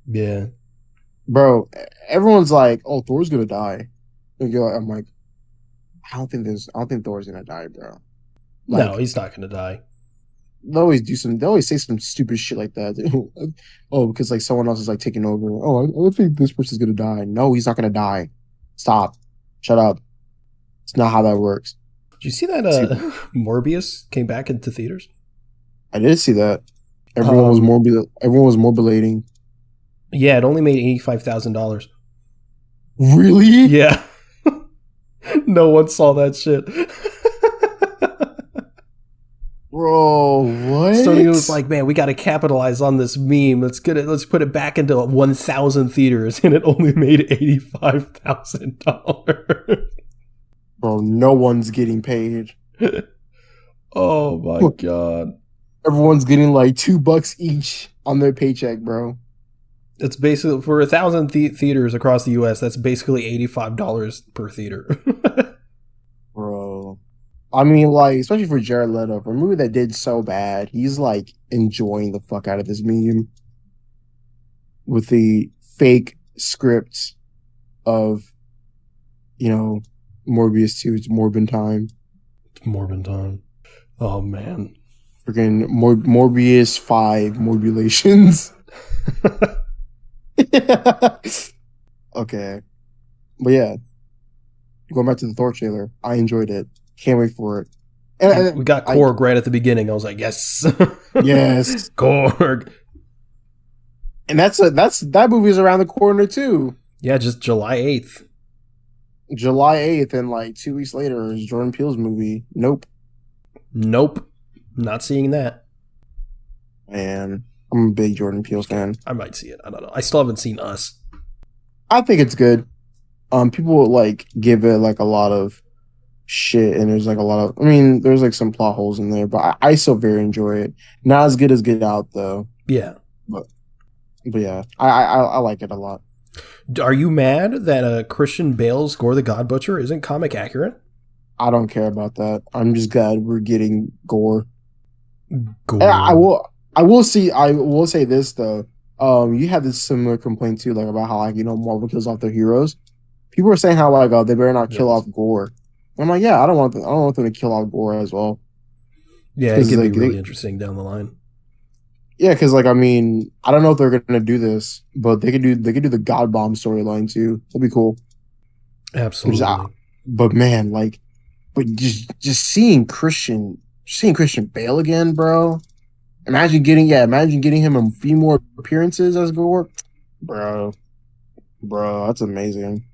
Yeah, bro. Everyone's like, "Oh, Thor's gonna die." I'm like, I don't think Thor's gonna die, bro. Like, no, he's not gonna die. They always say some stupid shit like that. Oh, because like someone else is like taking over. Oh, I think this person's gonna die. No, he's not gonna die. Stop. Shut up. It's not how that works. Did you see that Morbius came back into theaters? I did see that. Everyone was morbulating. Yeah, it only made $85,000. Really? Yeah. No one saw that shit. Bro, what? Sony was like, man, we got to capitalize on this meme. Let's put it back into 1,000 theaters, and it only made $85,000. Bro, no one's getting paid. Oh my god! Everyone's getting like $2 each on their paycheck, bro. It's basically for 1,000 theaters across the U.S. That's basically $85 per theater. Bro. I mean, like, especially for Jared Leto, for a movie that did so bad, he's like enjoying the fuck out of this meme with the fake script of, Morbius 2. It's Morbin time. It's Morbin time. Oh man, freaking Morbius 5 Morbulations. Okay, but yeah, going back to the Thor trailer, I enjoyed it. Can't wait for it. And we got Korg right at the beginning. I was like, yes. Yes. Korg. And that movie's around the corner too. Yeah, just July 8th. July 8th, and like 2 weeks later is Jordan Peele's movie. Nope. Not seeing that. Man, I'm a big Jordan Peele fan. I might see it. I don't know. I still haven't seen Us. I think it's good. People like give it like a lot of shit, and there's like a lot of, there's like some plot holes in there, but I still very enjoy it. Not as good as Get Out though. Yeah, but yeah, I like it a lot. Are you mad that Christian Bale's Gore the God Butcher isn't comic accurate? I don't care about that. I'm just glad we're getting gore. Gore. I will say this though. You have this similar complaint too, like about how like Marvel kills off their heroes. People are saying how like they better not kill off Gore. I'm like, yeah, I don't want them to kill off Gore as well. Yeah, it could be really interesting down the line. Yeah, because like I don't know if they're gonna do this, but they could do the God Bomb storyline too. That'd be cool. Absolutely. But man, like, just seeing Christian Bale again, bro. Imagine getting him a few more appearances as Gore, bro. That's amazing.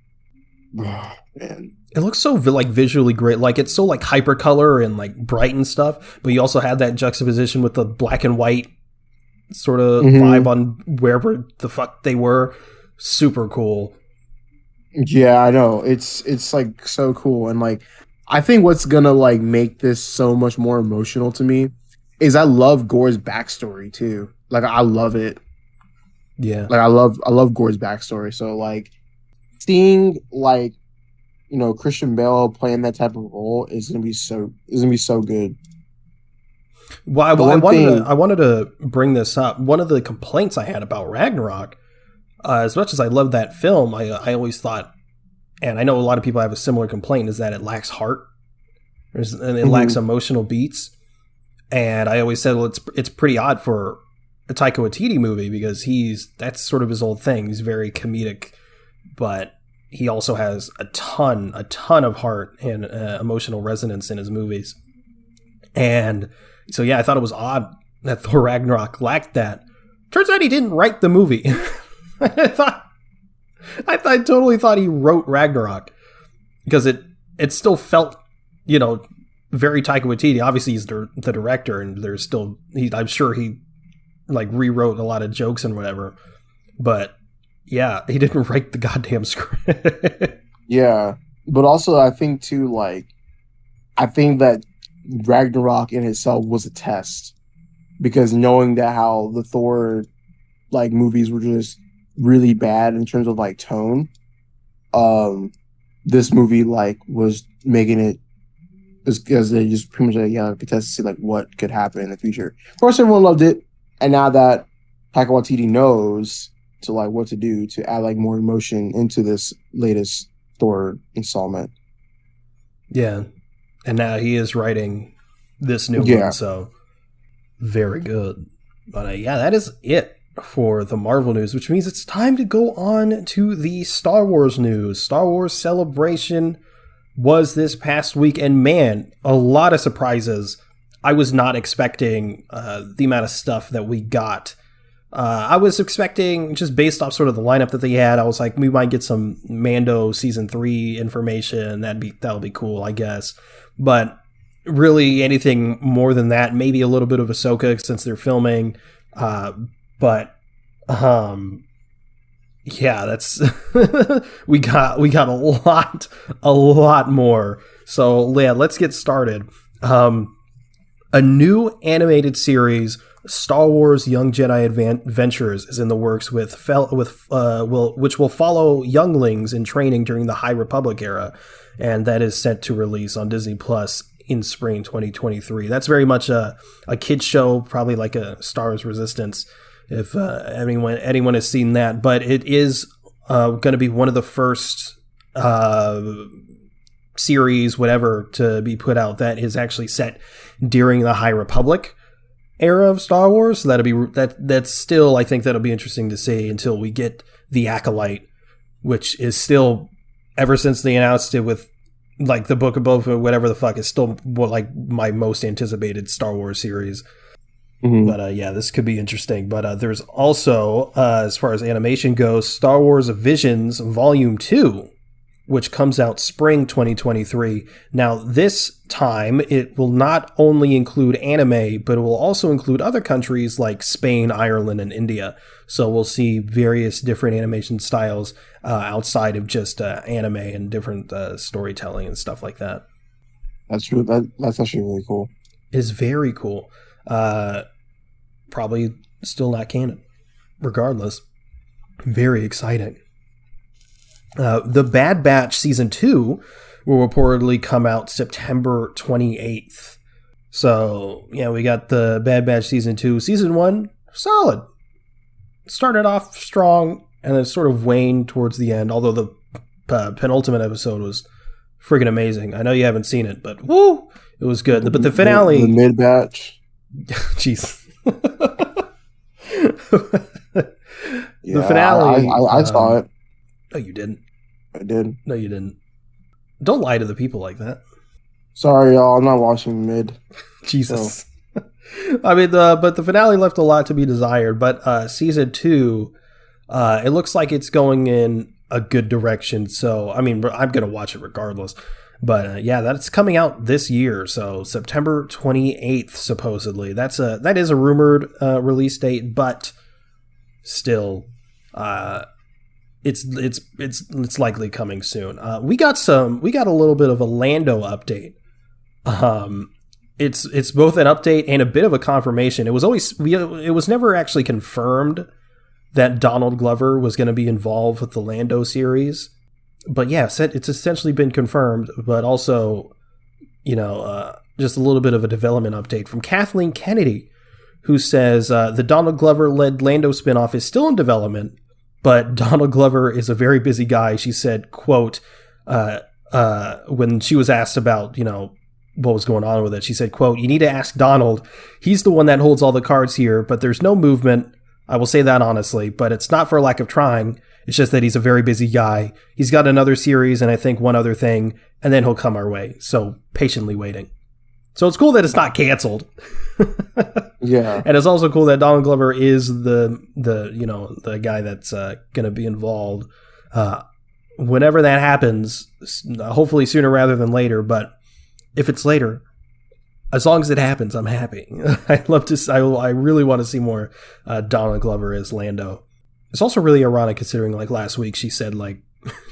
Man. It looks so like visually great. Like it's so like hypercolor and like bright and stuff. But you also have that juxtaposition with the black and white sort of vibe on wherever the fuck they were. Super cool. Yeah, I know. It's like so cool, and like I think what's gonna like make this so much more emotional to me is I love Gore's backstory too. Like I love it. Yeah. Like I love Gore's backstory. So like seeing like Christian Bale playing that type of role is gonna be so good. Well, I wanted to bring this up. One of the complaints I had about Ragnarok, as much as I love that film, I always thought, and I know a lot of people have a similar complaint, is that it lacks heart, and it lacks emotional beats. And I always said, well, it's pretty odd for a Taika Waititi movie because that's sort of his old thing. He's very comedic, but he also has a ton of heart and emotional resonance in his movies. And so, yeah, I thought it was odd that Thor Ragnarok lacked that. Turns out he didn't write the movie. I totally thought he wrote Ragnarok because it still felt, very Taika Waititi. Obviously, he's the director, and there's still I'm sure he like rewrote a lot of jokes and whatever. But yeah, he didn't write the goddamn script. Yeah, but also I think too, like I think that Ragnarok in itself was a test because knowing that how the Thor like movies were just really bad in terms of like tone, this movie like was making it because they just pretty much could test to see like what could happen in the future. Of course, everyone loved it, and now that Taika Waititi knows to like what to do to add like more emotion into this latest Thor installment. Yeah, and now he is writing this new one, so very good. But yeah, that is it for the Marvel news, which means it's time to go on to the Star Wars news. Star Wars Celebration was this past week, and man, a lot of surprises. I was not expecting the amount of stuff that we got. I was expecting, just based off sort of the lineup that they had, I was like, we might get some Mando Season 3 information. That'll be cool, I guess. But really anything more than that, maybe a little bit of Ahsoka since they're filming. But yeah, that's we got a lot more. So yeah, let's get started. A new animated series, Star Wars Young Jedi Adventures, is in the works which will follow younglings in training during the High Republic era, and that is set to release on Disney Plus in spring 2023. That's very much a kid's show, probably like a Star Wars Resistance, if anyone has seen that. But it is going to be one of the first series, whatever, to be put out that is actually set during the High Republic era of Star Wars. So that's still, I think that'll be interesting to see until we get the Acolyte, which is still, ever since they announced it with like the Book of Boba Fett, whatever the fuck, is still like my most anticipated Star Wars series. Mm-hmm. But yeah, this could be interesting. But there's also, as far as animation goes, Star Wars Visions Volume 2, which comes out spring 2023. Now, this time, it will not only include anime, but it will also include other countries like Spain, Ireland, and India. So we'll see various different animation styles outside of just anime and different storytelling and stuff like that. That's true. That's actually really cool. It's very cool. Probably still not canon. Regardless, very exciting. The Bad Batch Season 2 will reportedly come out September 28th. So, yeah, we got the Bad Batch Season 2. Season 1, solid. Started off strong, and then sort of waned towards the end, although the penultimate episode was friggin' amazing. I know you haven't seen it, but woo! It was good. But the finale... The mid-batch. Jeez. Yeah, the finale... I saw it. No, you didn't. I did. No, you didn't. Don't lie to the people like that. Sorry, y'all. I'm not watching mid. Jesus. So. I mean, but the finale left a lot to be desired. But season 2, it looks like it's going in a good direction. So, I mean, I'm going to watch it regardless. But yeah, that's coming out this year, so September 28th supposedly. That is a rumored release date, but still, it's likely coming soon. We got a little bit of a Lando update. It's both an update and a bit of a confirmation. It was never actually confirmed that Donald Glover was going to be involved with the Lando series. But yeah, it's essentially been confirmed, but also, just a little bit of a development update from Kathleen Kennedy, who says the Donald Glover-led Lando spinoff is still in development, but Donald Glover is a very busy guy. She said, quote, when she was asked about, what was going on with it, she said, quote, "You need to ask Donald. He's the one that holds all the cards here, but there's no movement. I will say that honestly, but it's not for lack of trying. It's just that he's a very busy guy. He's got another series and I think one other thing, and then he'll come our way. So patiently waiting." So it's cool that it's not canceled. Yeah. And it's also cool that Donald Glover is the guy that's going to be involved. Whenever that happens, hopefully sooner rather than later, but if it's later, as long as it happens, I'm happy. I really want to see more Donald Glover as Lando. It's also really ironic considering, like, last week she said, like,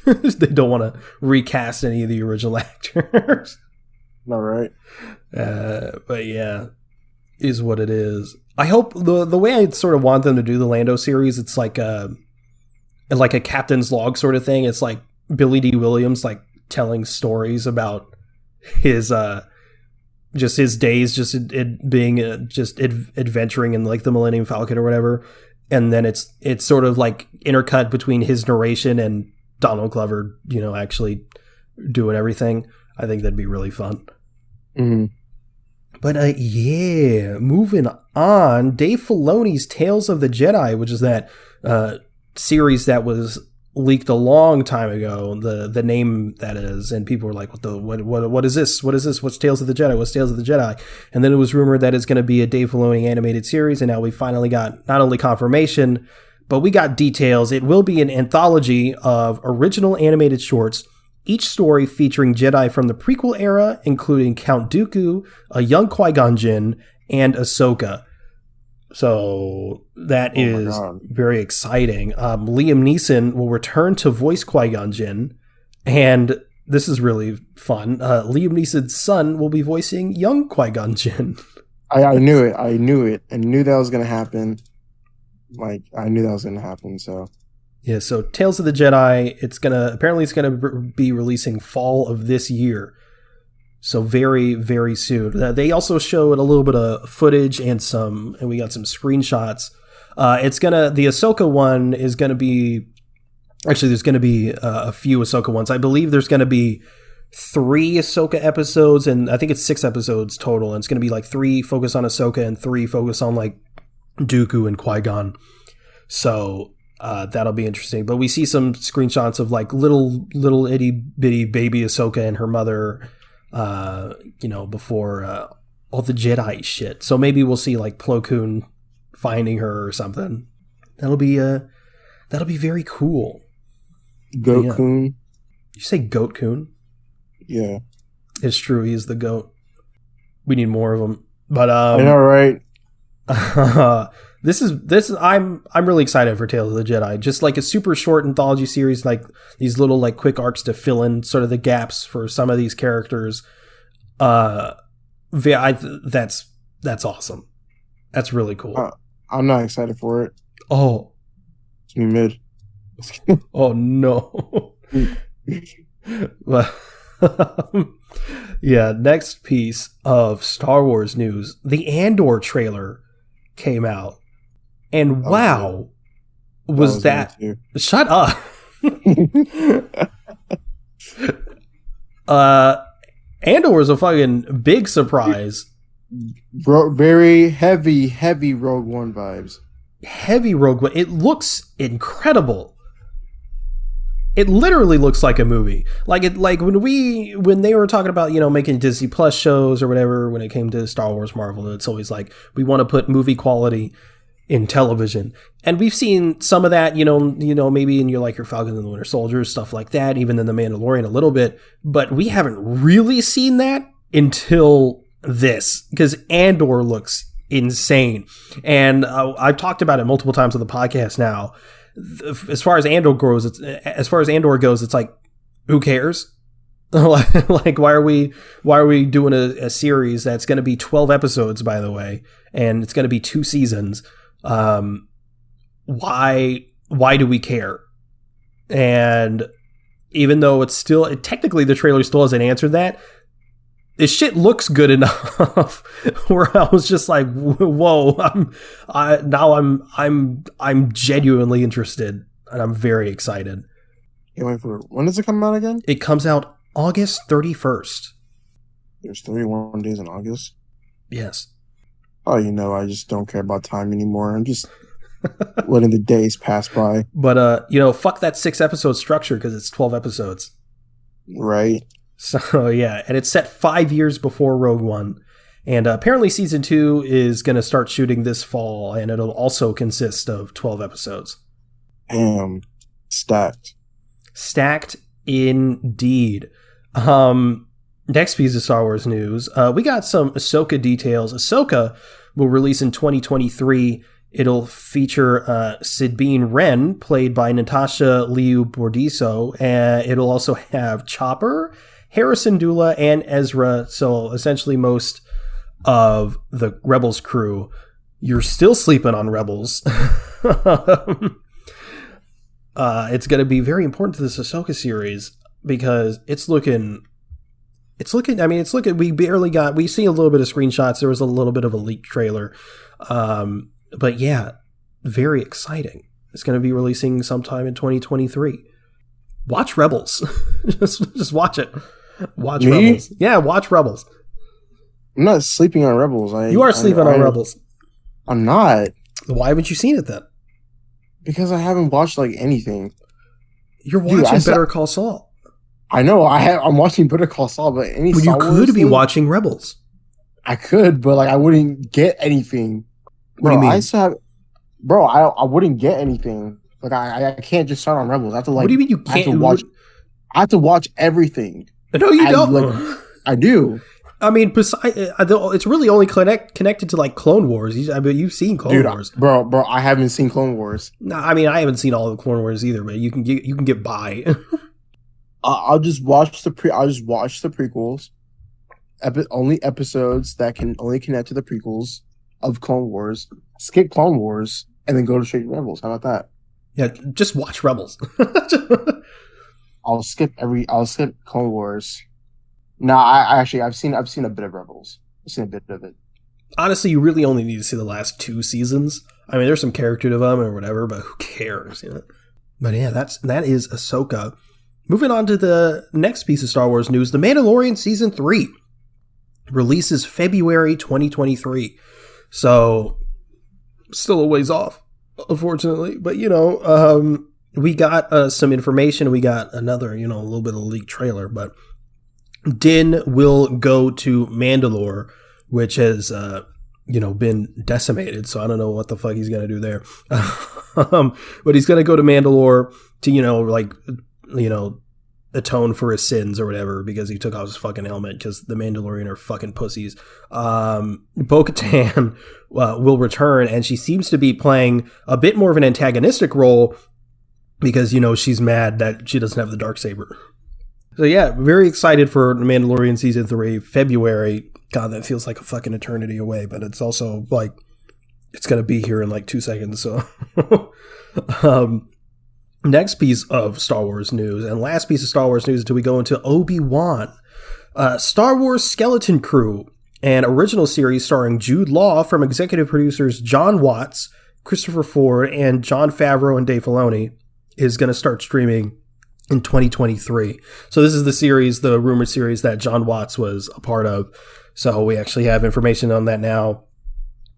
they don't want to recast any of the original actors. All right. But yeah, is what it is. I hope the way I sort of want them to do the Lando series, it's like a captain's log sort of thing. It's like Billy D. Williams, like, telling stories about his just his days, just it being just adventuring in, like, the Millennium Falcon or whatever. And then it's sort of like intercut between his narration and Donald Glover, actually doing everything. I think that'd be really fun. Mm-hmm. But yeah, moving on. Dave Filoni's Tales of the Jedi, which is that series that was leaked a long time ago. The name that is, and people were like, "What is this? What is this? What's Tales of the Jedi? What's Tales of the Jedi?" And then it was rumored that it's going to be a Dave Filoni animated series, and now we finally got not only confirmation, but we got details. It will be an anthology of original animated shorts, each story featuring Jedi from the prequel era, including Count Dooku, a young Qui-Gon Jinn, and Ahsoka. So that is very exciting. Liam Neeson will return to voice Qui-Gon Jinn, and this is really fun. Liam Neeson's son will be voicing young Qui-Gon Jinn. I knew it. I knew that was going to happen. Like, I knew that was going to happen, so... Yeah, so Tales of the Jedi, it's gonna be releasing fall of this year. So very, very soon. They also showed a little bit of footage and we got some screenshots. The Ahsoka one is gonna be, actually there's gonna be a few Ahsoka ones. I believe there's gonna be 3 Ahsoka episodes, and I think it's 6 episodes total. And it's gonna be like 3 focus on Ahsoka and 3 focus on, like, Dooku and Qui-Gon. So that'll be interesting. But we see some screenshots of, like, little itty bitty baby Ahsoka and her mother, before all the Jedi shit. So maybe we'll see, like, Plo Koon finding her or something. That'll be very cool. Goat Koon. Did you say Goat Koon? Yeah, it's true. He's the goat. We need more of them. But I know, right? This is I'm really excited for Tales of the Jedi. Just like a super short anthology series, like these little, like, quick arcs to fill in sort of the gaps for some of these characters. That's awesome. That's really cool. I'm not excited for it. Oh, it's me mid. Oh no. Well, yeah. Next piece of Star Wars news: the Andor trailer came out. And wow, was that shut up. Andor was a fucking big surprise. Very heavy Rogue One vibes. Heavy Rogue One. It looks incredible. It literally looks like a movie. Like when they were talking about, making Disney Plus shows or whatever, when it came to Star Wars Marvel, it's always like, we want to put movie quality in television. And we've seen some of that, maybe in your Falcon and the Winter Soldier, stuff like that, even in The Mandalorian a little bit. But we haven't really seen that until this, because Andor looks insane. And I've talked about it multiple times on the podcast now. As far as Andor goes, it's like, who cares? Like, why are we doing a series that's going to be 12 episodes, by the way, and it's going to be 2 seasons? Why do we care? And even though technically the trailer still hasn't answered that, this shit looks good enough where I was just like, whoa, I'm genuinely interested, and I'm very excited. When does it come out again? It comes out August 31st. There's 31 days in August? Yes. Oh, I just don't care about time anymore. I'm just letting the days pass by. But, fuck that 6-episode structure, because it's 12 episodes. Right. So, yeah. And it's set 5 years before Rogue One. And apparently season 2 is going to start shooting this fall, and it'll also consist of 12 episodes. Damn. Stacked. Stacked indeed. Next piece of Star Wars news. We got some Ahsoka details. Ahsoka will release in 2023. It'll feature Sabine Wren, played by Natasha Liu Bordizzo. It'll also have Chopper, Harrison Dula, and Ezra. So essentially most of the Rebels crew. You're still sleeping on Rebels. It's going to be very important to this Ahsoka series because it's looking, we see a little bit of screenshots. There was a little bit of a leaked trailer. But yeah, very exciting. It's going to be releasing sometime in 2023. Watch Rebels. just watch it. Watch Me? Rebels. Yeah, watch Rebels. I'm not sleeping on Rebels. You are sleeping on Rebels. I'm not. Why haven't you seen it then? Because I haven't watched anything. You're watching Better Call Saul. I know. I'm watching Better Call Saul, but you could be watching Rebels. I could, but I wouldn't get anything. What do you mean? I wouldn't get anything. I can't just start on Rebels. I have to What do you mean you can't? I have to watch everything. No, you don't. I do. I mean, it's really only connected to Clone Wars. You've seen Clone Wars, bro. I haven't seen Clone Wars. No, I mean I haven't seen all of Clone Wars either, but you can get by. I'll just watch the prequels. Only episodes that can only connect to the prequels of Clone Wars. Skip Clone Wars and then go to straight Rebels. How about that? Yeah, just watch Rebels. I'll skip Clone Wars. No, I've seen a bit of Rebels. I've seen a bit of it. Honestly, you really only need to see the last 2 seasons. I mean, there's some character development or whatever, but who cares? But yeah, that is Ahsoka. Moving on to the next piece of Star Wars news, The Mandalorian Season 3 releases February 2023. So, still a ways off, unfortunately. But, we got some information. We got another, a little bit of a leaked trailer. But Din will go to Mandalore, which has, been decimated. So, I don't know what the fuck he's going to do there. But he's going to go to Mandalore to, atone for his sins or whatever because he took off his fucking helmet because the Mandalorian are fucking pussies. Bo-Katan will return, and she seems to be playing a bit more of an antagonistic role because, she's mad that she doesn't have the Darksaber. So yeah, very excited for The Mandalorian Season 3, February. God, that feels like a fucking eternity away, but it's also it's going to be here in 2 seconds, so... Next piece of Star Wars news, and last piece of Star Wars news until we go into Obi-Wan. Star Wars Skeleton Crew, an original series starring Jude Law from executive producers John Watts, Christopher Ford, and Jon Favreau and Dave Filoni, is going to start streaming in 2023. So this is the rumored series that John Watts was a part of. So we actually have information on that now.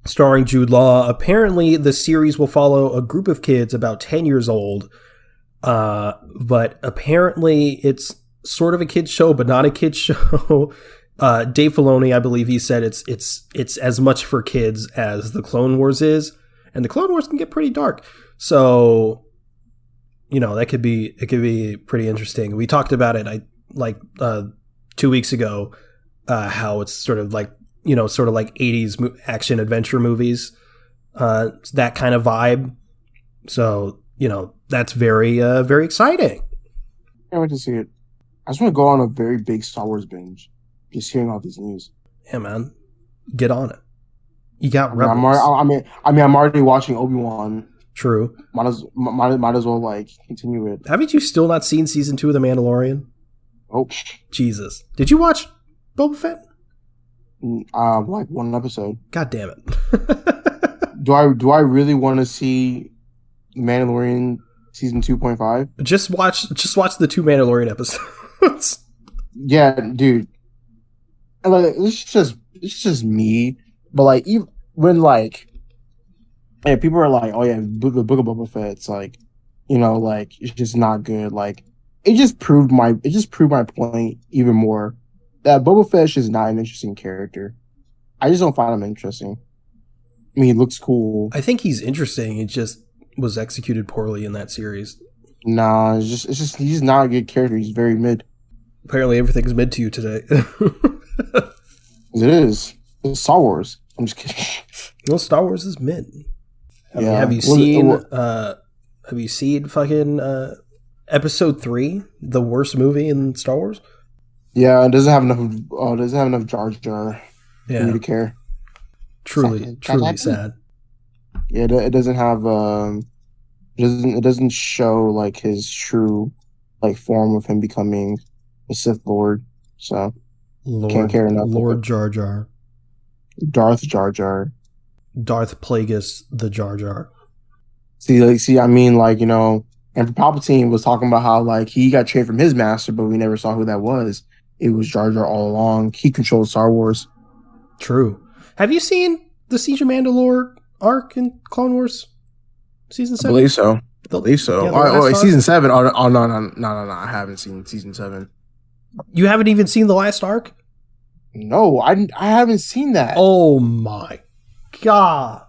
Starring Jude Law. Apparently, the series will follow a group of kids about 10 years old. But apparently it's sort of a kid's show, but not a kid's show. Dave Filoni, I believe he said it's as much for kids as the Clone Wars is. and the Clone Wars can get pretty dark. So, it could be pretty interesting. We talked about it 2 weeks ago, how it's sort of like 80s action adventure movies, that kind of vibe. So, that's very, very exciting. I can't wait to see it. I just want to go on a very big Star Wars binge, just hearing all these news. Yeah, man, get on it. You got Rebels. I'm already watching Obi-Wan. True. Might as well continue it. Haven't you still not seen season 2 of The Mandalorian? Oh, Jesus! Did you watch Boba Fett? One episode. God damn it! Do I really want to see Mandalorian season 2.5? Just watch the 2 Mandalorian episodes. Yeah, dude. And it's just me. But even when people are like, oh yeah, the Book of Boba Fett, it's it's just not good. It just proved my point even more that Boba Fett is just not an interesting character. I just don't find him interesting. I mean, he looks cool. I think he's interesting. It just was executed poorly in that series. Nah, it's just he's not a good character. He's very mid. Apparently, everything's mid to you today. It is. It's Star Wars. I'm just kidding. No, Star Wars is mid. Have you seen fucking Episode 3, the worst movie in Star Wars? Yeah, it doesn't have enough Jar Jar for me to care. Truly sad. Yeah, it doesn't have it doesn't show his true form of him becoming a Sith Lord. So can't care enough. Lord Jar Jar. Darth Jar Jar. Darth Plagueis the Jar Jar. And Palpatine was talking about how he got trained from his master, but we never saw who that was. It was Jar Jar all along. He controlled Star Wars. True. Have you seen the Siege of Mandalore arc in Clone Wars season 7? I believe so. Yeah, season 7. Oh no! I haven't seen season 7. You haven't even seen the last arc? No, I haven't seen that. Oh my god.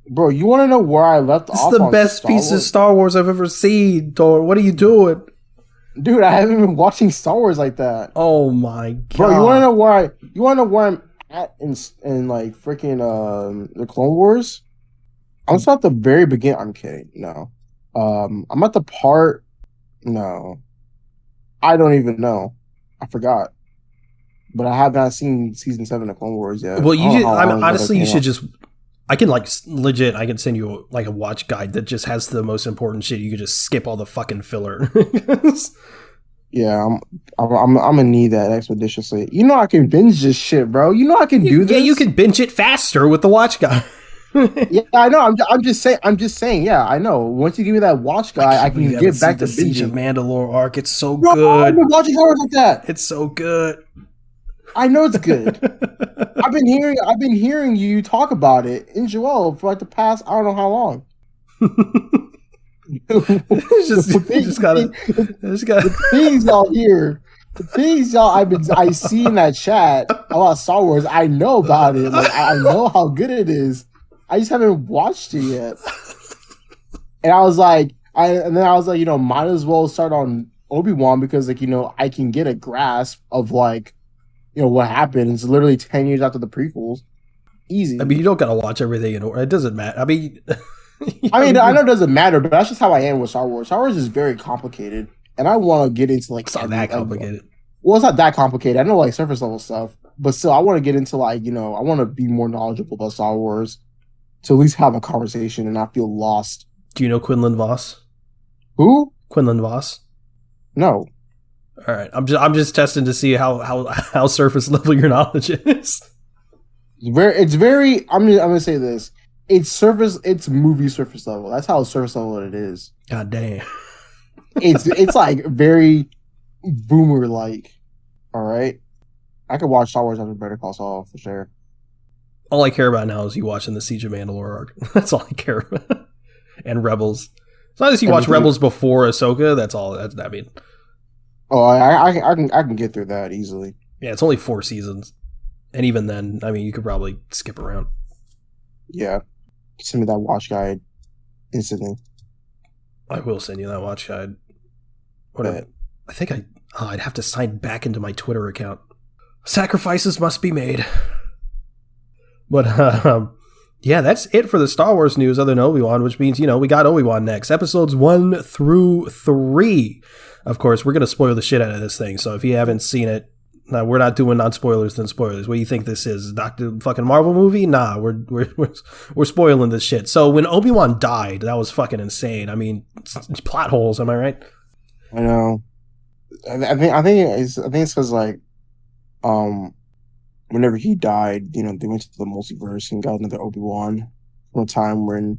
Bro, you want to know where I left off? It's the best piece of Star Wars I've ever seen, Thor. What are you doing? Dude, I haven't been watching Star Wars like that. Oh my god. Bro, you want to know where I'm at in freaking the Clone Wars? I'm still at the very beginning. I'm kidding. No. I'm at the part. No. I don't even know. I forgot. But I have not seen season 7 of Clone Wars yet. Well, honestly, you should just. I can legit. I can send you a watch guide that just has the most important shit. You could just skip all the fucking filler. Yeah, I'm gonna need that expeditiously. I can binge this shit, bro. I can do this. Yeah, you can binge it faster with the watch guide. Yeah, I know. I'm just saying. Yeah, I know. Once you give me that watch guide, I can get back to the Siege of Mandalore arc. It's so bro, good. I've been watching Star Wars like that. It's so good. I know it's good. I've been hearing you talk about it in Joel for the past I don't know how long. The things y'all hear, the things I see in that chat about Star Wars. I know about it. I know how good it is. I just haven't watched it yet. And I was like, might as well start on Obi-Wan because I can get a grasp of what happened. It's literally 10 years after the prequels. Easy. I mean, you don't gotta watch everything in order. It doesn't matter. I mean, I know it doesn't matter, but that's just how I am with Star Wars. Star Wars is very complicated, and I want to get into it's not that complicated. Well, it's not that complicated. I know surface level stuff, but still, I want to get into I want to be more knowledgeable about Star Wars to at least have a conversation and not feel lost. Do you know Quinlan Voss? Who? Quinlan Voss? No. All right, I'm just testing to see how surface level your knowledge is. It's very. I'm gonna say this. It's movie surface level. That's how surface level it is. God damn. It's very boomer like. All right, I could watch Star Wars after Better Call Saul for sure. All I care about now is you watching the Siege of Mandalore arc. That's all I care about. And Rebels. As long as you watch Rebels before Ahsoka, that's all. I mean. Oh, I can get through that easily. Yeah, it's only 4 seasons, and even then, I mean, you could probably skip around. Yeah, Send me that watch guide instantly. I will send you that watch guide. But I think I'd have to sign back into my Twitter account. Sacrifices must be made. But yeah, that's it for the Star Wars news other than Obi-Wan, which means, we got Obi-Wan next. Episodes 1 through 3. Of course, we're going to spoil the shit out of this thing. So if you haven't seen it, we're not doing non-spoilers than spoilers. What do you think this is? Dr. fucking Marvel movie? Nah, we're spoiling this shit. So when Obi-Wan died, that was fucking insane. I mean, plot holes, am I right? I know. I think it's because like, whenever he died, they went to the multiverse and got another Obi-Wan from a time when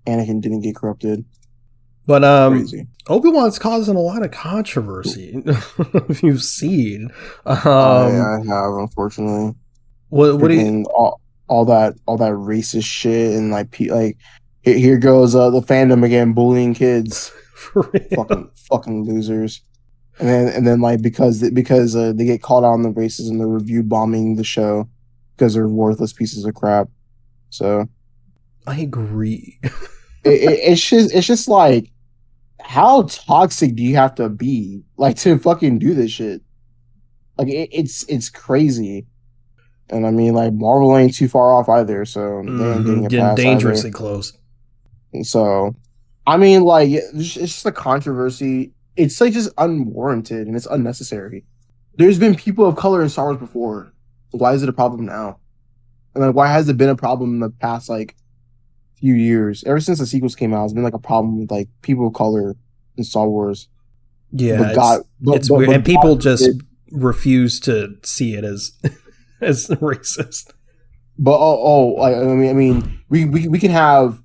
Anakin didn't get corrupted. But Crazy. Obi-Wan's causing a lot of controversy. If you've seen, I have, unfortunately. What do you all that racist shit and like here goes the fandom again bullying kids. For real? Fucking losers. And then like because they get called out on the racism, they're review bombing the show because they're worthless pieces of crap. So I agree. it's just like, how toxic do you have to be like to fucking do this shit? Like it's crazy. And I mean, like, Marvel ain't too far off either, so they ain't getting a pass dangerously either. close. So I mean, like, it's just a controversy. It's like just unwarranted and it's unnecessary. There's been people of color in Star Wars before. Why is it a problem now? And like, why has it been a problem in the past like few years? Ever since the sequels came out, it's been like a problem with like people of color in Star Wars. Yeah, it's weird, and people just refuse to see it as as racist. But I mean, we can have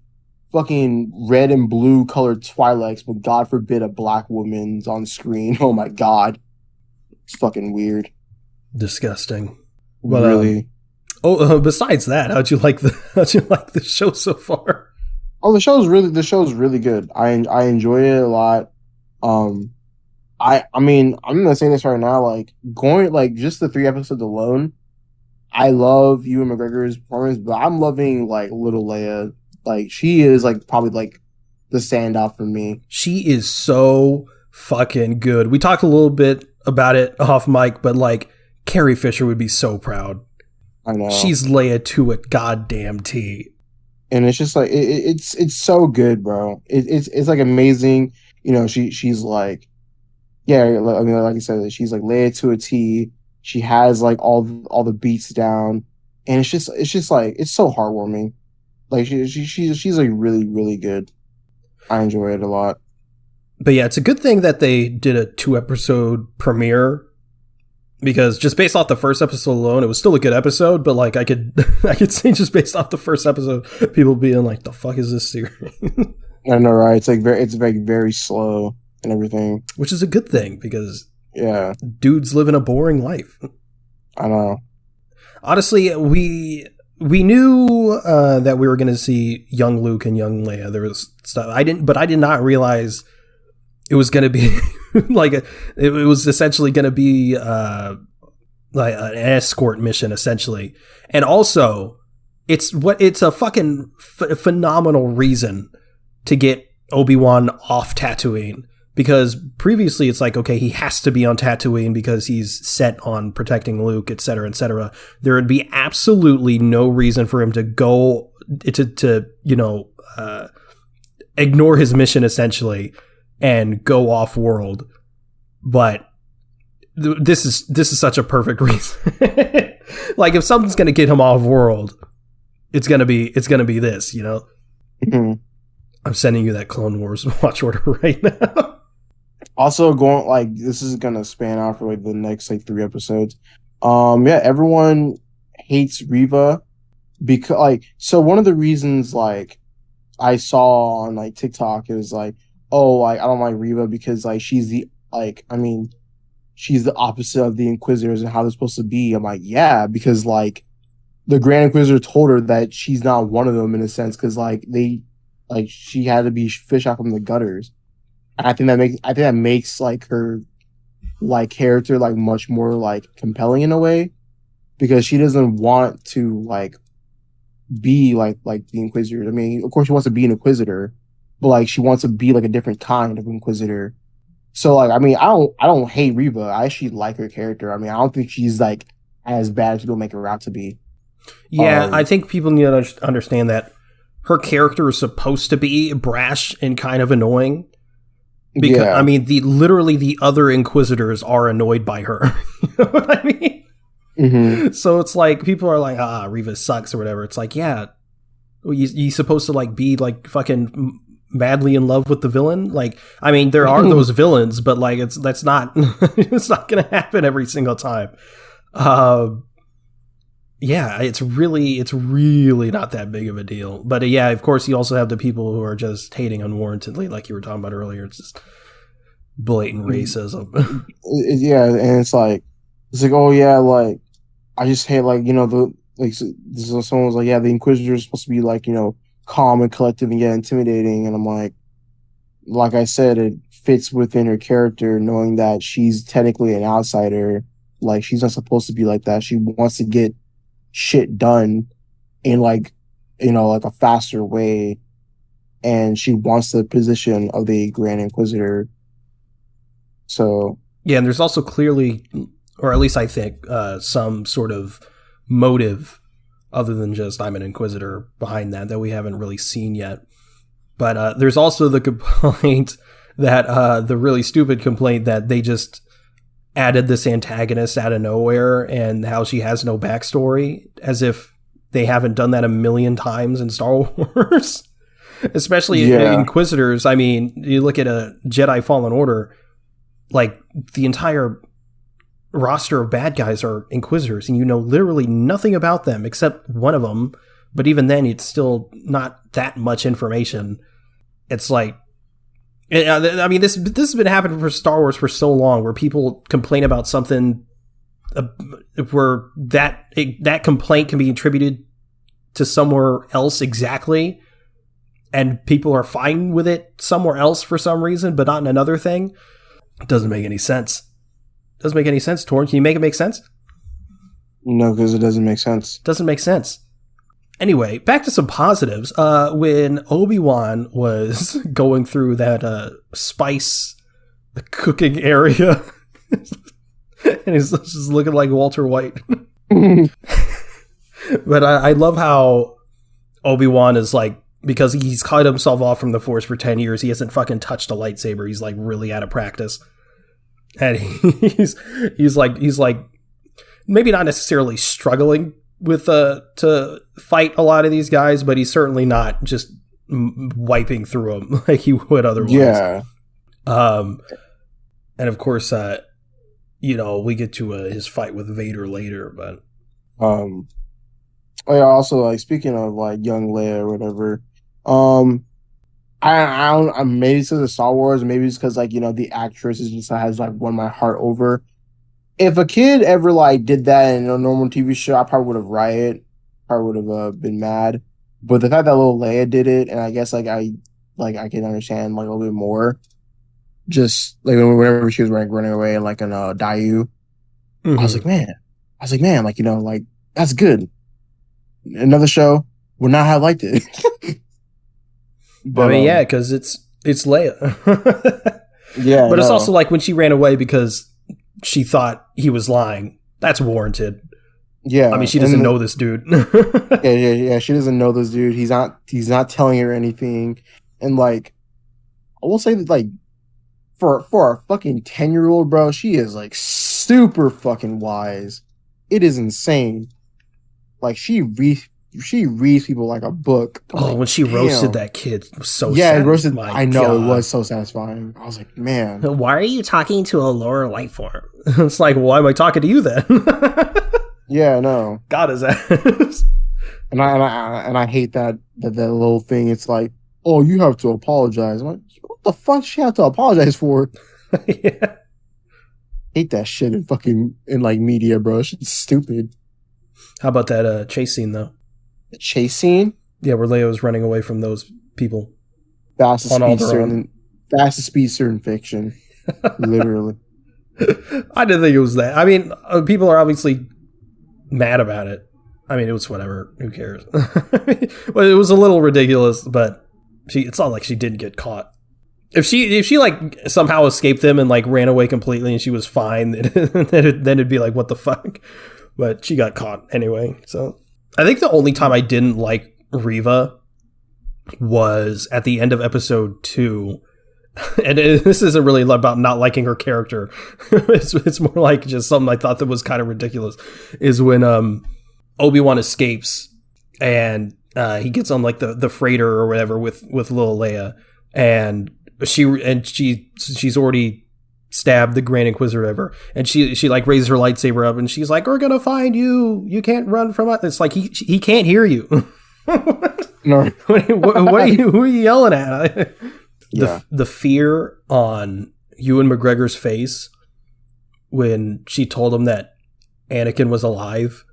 fucking red and blue colored Twi'leks, but God forbid a black woman's on screen. Oh my God, it's fucking weird, disgusting. But really. Besides that, how'd you like the show so far? Oh, the show's really good. I enjoy it a lot. I mean, I'm gonna say this right now, like, going like just the 3 episodes alone, I love Ewan McGregor's performance, but I'm loving like little Leia. Like, she is like probably like the standout for me. She is so fucking good. We talked a little bit about it off mic, but like, Carrie Fisher would be so proud. I know. She's Leia to a goddamn T. And it's just like it's so good, bro. It's like amazing. She's like, yeah, I mean, like I said, she's like Leia to a T. She has like all the beats down, and it's just like, it's so heartwarming. Like she's like really, really good. I enjoy it a lot. But yeah, it's a good thing that they did a 2-episode premiere, because just based off the first episode alone, it was still a good episode. But like, I could say just based off the first episode, people being like, "The fuck is this series?" I know, right? It's very, very slow and everything, which is a good thing, because yeah, dudes living a boring life. I know. Honestly, we knew that we were going to see young Luke and young Leia. There was stuff I did not realize it was going to be like it was essentially going to be like an escort mission, essentially. And also, it's a fucking phenomenal reason to get Obi-Wan off Tatooine. Because previously it's like, okay, he has to be on Tatooine because he's set on protecting Luke, et cetera, et cetera. There would be absolutely no reason for him to go to ignore his mission, essentially, and go off world. But this is such a perfect reason. Like, if something's going to get him off world, it's going to be this, Mm-hmm. I'm sending you that Clone Wars watch order right now. Also, going like, this is gonna span out for like the next like 3 episodes. Yeah, everyone hates Reva because like, so one of the reasons like I saw on like TikTok is like, oh, like, I don't like Reva because like she's the opposite of the Inquisitors and how they're supposed to be. I'm like, yeah, because like the Grand Inquisitor told her that she's not one of them in a sense, because like she had to be fish out from the gutters. And I think that makes like her like character like much more like compelling in a way, because she doesn't want to like be like the Inquisitor. I mean, of course, she wants to be an Inquisitor, but like she wants to be like a different kind of Inquisitor. So like, I mean, I don't hate Reva. I actually like her character. I mean, I don't think she's like as bad as people make her out to be. Yeah, I think people need to understand that her character is supposed to be brash and kind of annoying. Because I mean, literally the other Inquisitors are annoyed by her. You know what I mean? Mm-hmm. So it's like people are like, Reva sucks or whatever. It's like, yeah, you supposed to like be like fucking madly in love with the villain. Like, I mean, there are those villains, but like that's not it's not gonna happen every single time. Yeah, it's really not that big of a deal. But yeah, of course, you also have the people who are just hating unwarrantedly, like you were talking about earlier. It's just blatant racism. Yeah, and it's like oh yeah, like I just hate like the like someone was like yeah the Inquisitor is supposed to be like calm and collective and yet intimidating, and I'm like I said, it fits within her character, knowing that she's technically an outsider. Like she's not supposed to be like that. She wants to get shit done in like like a faster way, and she wants the position of the Grand Inquisitor. So yeah, and there's also clearly, or at least I think, some sort of motive other than just I'm an Inquisitor behind that we haven't really seen yet. But there's also the complaint that the really stupid complaint that they just added this antagonist out of nowhere and how she has no backstory, as if they haven't done that a million times in Star Wars. Especially Inquisitors. I mean, you look at a Jedi Fallen Order, like the entire roster of bad guys are Inquisitors, and you know literally nothing about them except one of them. But even then, it's still not that much information. It's like, I mean, this has been happening for Star Wars for so long, where people complain about something where that complaint can be attributed to somewhere else exactly, and people are fine with it somewhere else for some reason, but not in another thing. It doesn't make any sense. Doesn't make any sense, Torn. Can you make it make sense? No, because it doesn't make sense. Doesn't make sense. Anyway, back to some positives. When Obi-Wan was going through that spice cooking area, and he's just looking like Walter White. But I love how Obi-Wan is like, because he's cut himself off from the Force for 10 years, he hasn't fucking touched a lightsaber. He's like really out of practice. And he's like maybe not necessarily struggling with to fight a lot of these guys, but he's certainly not just wiping through them like he would otherwise. Yeah. And of course, we get to his fight with Vader later, but yeah, also like speaking of like young Leia or whatever, I don't, maybe it's because of Star Wars, maybe it's because like the actress is just has like won my heart over. If a kid ever like did that in a normal TV show, I probably would have rioted. Probably would have been mad. But the fact that little Leia did it, and I guess I can understand like a little bit more. Just like whenever she was like running away like in Dayu, I was like, man, like like that's good. Another show would not have liked it. But I mean, yeah, because it's Leia. Yeah, but it's also like when she ran away because she thought he was lying. That's warranted. Yeah, I mean, she doesn't know this dude. yeah. She doesn't know this dude. He's not telling her anything. And like, I will say that like, for a fucking 10-year-old, bro, she is like super fucking wise. It is insane. Like she reads people like a book. When she roasted that kid, it was so roasted. I know, it was so satisfying. I was like, man, why are you talking to a lower life form? It's like, why am I talking to you then? Yeah, no. God is ass. And I hate that little thing. It's like, oh, you have to apologize. I'm like, what the fuck does she have to apologize for? Yeah. Hate that shit in like media, bro. It's stupid. How about that chase scene though? The chase scene? Yeah, where Leia was running away from those people. Fastest speedster in fiction. Literally. I didn't think it was that. I mean, people are obviously mad about it. I mean, it was whatever. Who cares? Well, it was a little ridiculous, but it's not like she didn't get caught. If she like somehow escaped them and like ran away completely and she was fine, then it'd be like, what the fuck? But she got caught anyway. So I think the only time I didn't like Reva was at the end of episode 2. And this isn't really about not liking her character. It's more like just something I thought that was kind of ridiculous. Is when Obi-Wan escapes and he gets on like the freighter or whatever with little Leia, and she's already stabbed the Grand Inquisitor ever, and she like raises her lightsaber up and she's like, "We're gonna find you. You can't run from us." It's like he can't hear you. No. Who are you yelling at? The fear on Ewan McGregor's face when she told him that Anakin was alive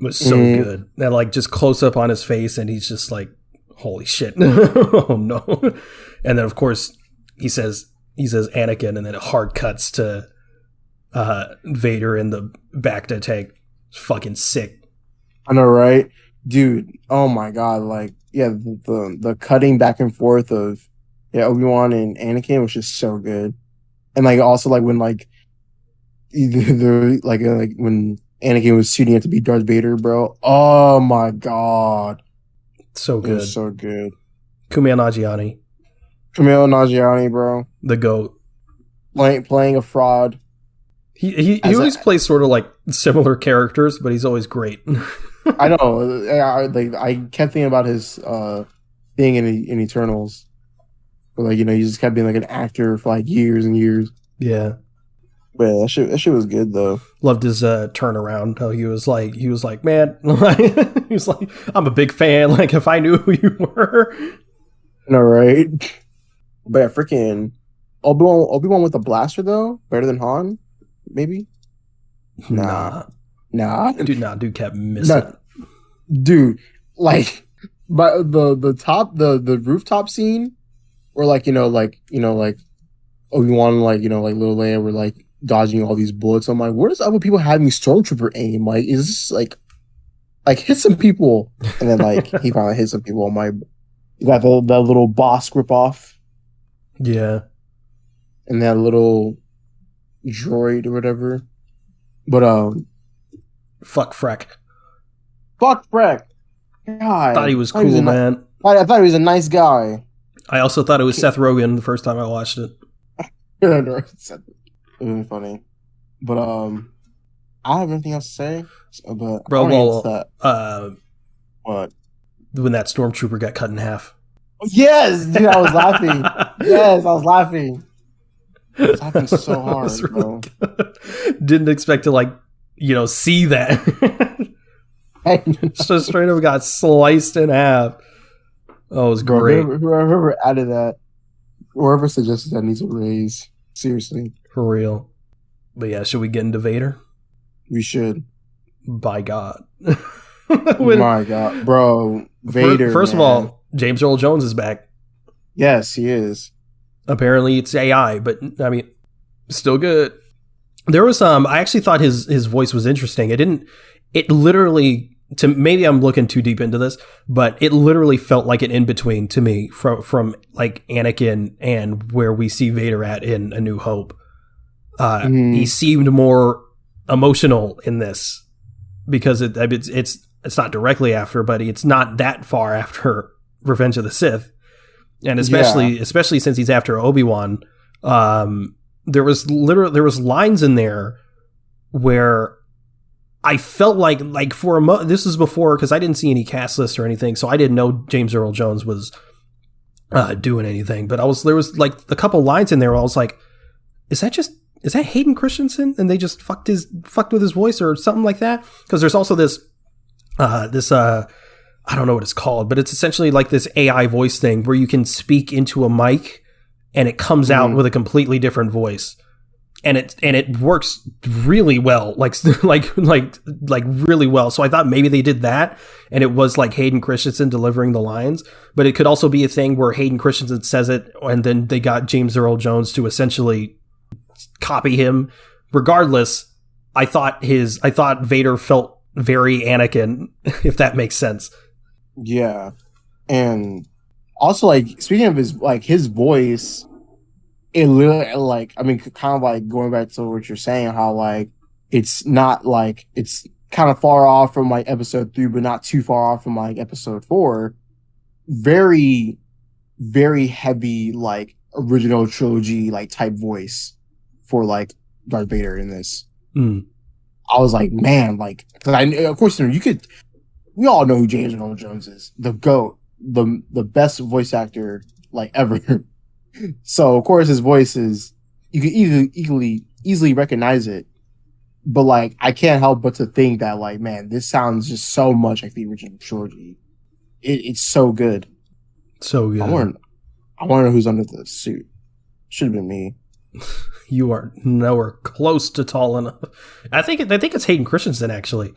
was so good. And like just close up on his face, and he's just like, holy shit. Oh no. And then of course he says Anakin, and then it hard cuts to Vader in the Bacta tank. It's fucking sick. I know, right? Dude, oh my god, like, yeah, the cutting back and forth of Obi-Wan and Anakin was just so good. And like also like when like like when Anakin was suiting up to be Darth Vader, bro. Oh my god. So good. It was so good. Kumail Nanjiani, bro. The GOAT. Playing a fraud. He always plays sort of like similar characters, but he's always great. I know. I kept thinking about his thing in Eternals. But like, you know, he just kept being like an actor for like years and years. Yeah. But yeah, that shit was good though. Loved his turnaround. How he was like, man, he was like, I'm a big fan. Like, if I knew who you were. No, right? But yeah, freaking Obi-Wan with a blaster though, better than Han, maybe. Nah. Dude kept missing. Dude, like, but the rooftop scene. Or like Obi-Wan, like little Leia were like dodging all these bullets. I'm like, what is up with people having Stormtrooper aim? Like, is this like hit some people? And then like he finally hit some people. I'm like, you got that little boss ripoff. Yeah. And that little droid or whatever. But fuck Freck. God. Thought he was cool, man. I thought he was a nice guy. I also thought it was Seth Rogen the first time I watched it. It was funny. But I have nothing else to say. But what? When that stormtrooper got cut in half. Yes, dude, I was laughing. Yes, I was laughing. I was laughing so hard, really bro. Good. Didn't expect to see that. Just straight up got sliced in half. Oh, it was great. Whoever added that, whoever suggested that needs a raise. Seriously. For real. But yeah, should we get into Vader? We should. By God. My God. Bro, Vader. First of all, James Earl Jones is back. Yes, he is. Apparently it's AI, but I mean, still good. There was I actually thought his voice was interesting. It literally, maybe I'm looking too deep into this, but it literally felt like an in-between to me from like Anakin and where we see Vader at in A New Hope. He seemed more emotional in this because it's not directly after, but it's not that far after Revenge of the Sith. And especially since he's after Obi-Wan, there was lines in there where I felt like this is before, because I didn't see any cast lists or anything, so I didn't know James Earl Jones was doing anything. But there was like a couple lines in there where I was like, is that Hayden Christensen? And they just fucked with his voice or something like that? Because there's also this I don't know what it's called, but it's essentially like this AI voice thing where you can speak into a mic and it comes out with a completely different voice. And it works really well, like really well. So I thought maybe they did that, and it was like Hayden Christensen delivering the lines. But it could also be a thing where Hayden Christensen says it, and then they got James Earl Jones to essentially copy him. Regardless, I thought Vader felt very Anakin, if that makes sense. Yeah. And also, like, speaking of his voice, it literally, like, I mean, kind of like going back to what you're saying, how like it's not like it's kind of far off from like episode 3, but not too far off from like episode 4. Very, very heavy, like original trilogy, like type voice for like Darth Vader in this. I was like, man, like, cause of course, you know, we all know who James Earl Jones is, the GOAT, the best voice actor like ever. So of course his voice is, you can easily recognize it, but like I can't help but to think that like, man, this sounds just so much like the original trilogy. It's so good, so good. I want to know who's under the suit. Should have been me. You are nowhere close to tall enough. I think it's Hayden Christensen actually.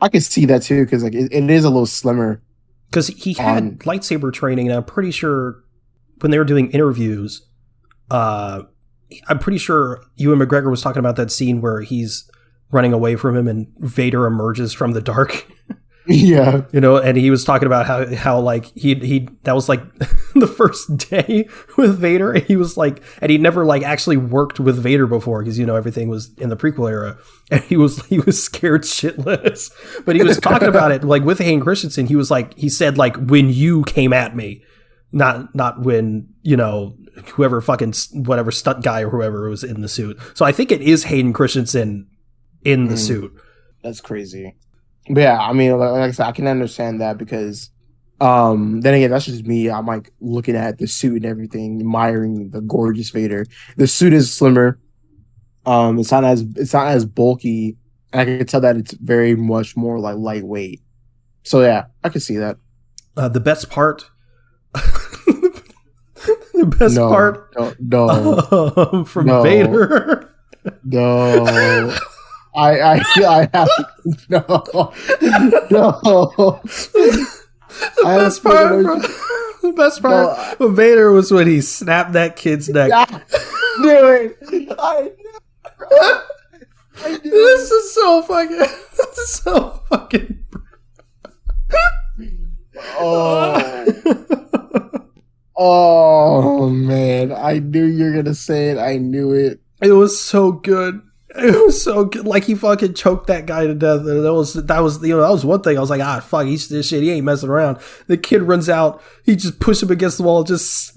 I can see that too because like it is a little slimmer. Because he had lightsaber training, and I'm pretty sure when they were doing interviews, I'm pretty sure Ewan McGregor was talking about that scene where he's running away from him and Vader emerges from the dark. Yeah. You know, and he was talking about how like he that was like the first day with Vader. And he was like, and he never like actually worked with Vader before because, you know, everything was in the prequel era, and he was scared shitless. But he was talking about it like with Hayden Christensen. He was like, he said like, when you came at me, not when, you know, whoever fucking whatever stunt guy or whoever was in the suit. So I think it is Hayden Christensen in the suit. That's crazy. But yeah, I mean, like I said, I can understand that because then again, that's just me. I'm like looking at the suit and everything, admiring the gorgeous Vader. The suit is slimmer. It's not as bulky. And I can tell that it's very much more like lightweight. So yeah, I can see that. The best part. The best part. No. From Vader. No. I have no. The best part of Vader was when he snapped that kid's neck. I knew it. I knew this is so fucking. Oh man! I knew you were gonna say it. I knew it. It was so good. It was so good. Like he fucking choked that guy to death. And that was you know, that was one thing. I was like, fuck, he's this shit. He ain't messing around. The kid runs out. He just pushed him against the wall. And just.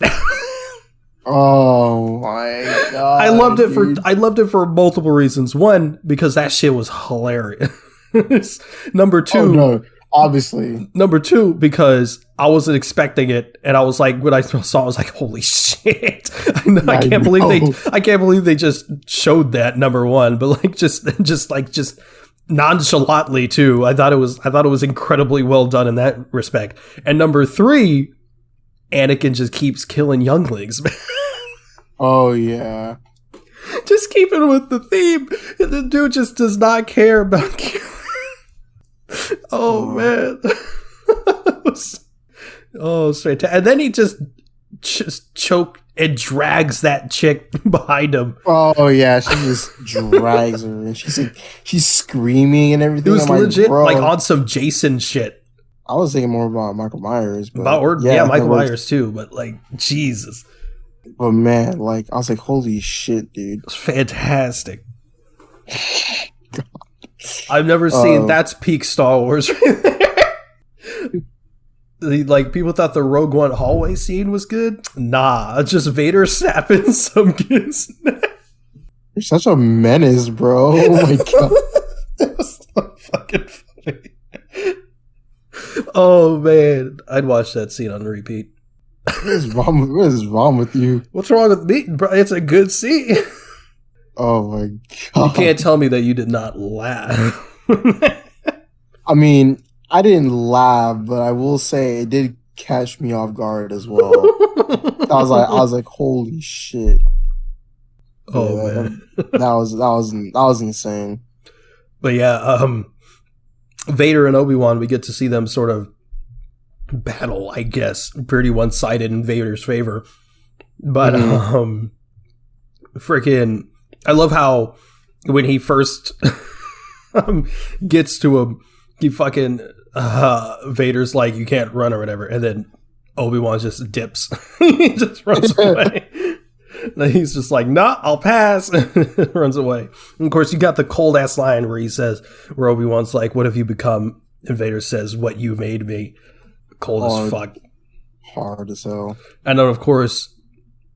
Oh my god! I loved it for multiple reasons. One, because that shit was hilarious. Number two. Oh, no. Obviously. Number two, because I wasn't expecting it, and I was like, when I saw it, I was like, holy shit. I can't believe they just showed that, number one, but like just nonchalantly too. I thought it was incredibly well done in that respect. And number three, Anakin just keeps killing younglings. Oh yeah. Just keeping with the theme. The dude just does not care about killing. Oh man. Straight. And then he just choke and drags that chick behind him. Oh yeah, she just drags her, and she's screaming and everything. It was legit, like on some Jason shit. I was thinking more about Michael Myers, but Michael Myers too. But like Jesus. But man, like I was like, holy shit, dude, it's fantastic. I've never seen that's peak Star Wars right there. Like people thought the Rogue One hallway scene was good. Nah, just Vader snapping some kid's neck. You're such a menace, bro. Oh my god. That was so fucking funny. Oh man, I'd watch that scene on repeat. What is wrong with you? What's wrong with me, bro? It's a good scene. Oh my god. You can't tell me that you did not laugh. I mean, I didn't laugh, but I will say it did catch me off guard as well. I was like, holy shit. Oh man. That was insane. But yeah, Vader and Obi-Wan, we get to see them sort of battle, I guess, pretty one-sided in Vader's favor. But freaking I love how when he first gets to him, he fucking Vader's like, you can't run or whatever, and then Obi-Wan just dips. He just runs away. And he's just like, nah, I'll pass. Runs away. And of course, you got the cold ass line where Obi-Wan's like, what have you become? And Vader says, what you made me. Cold as fuck. Hard as hell. And then, of course,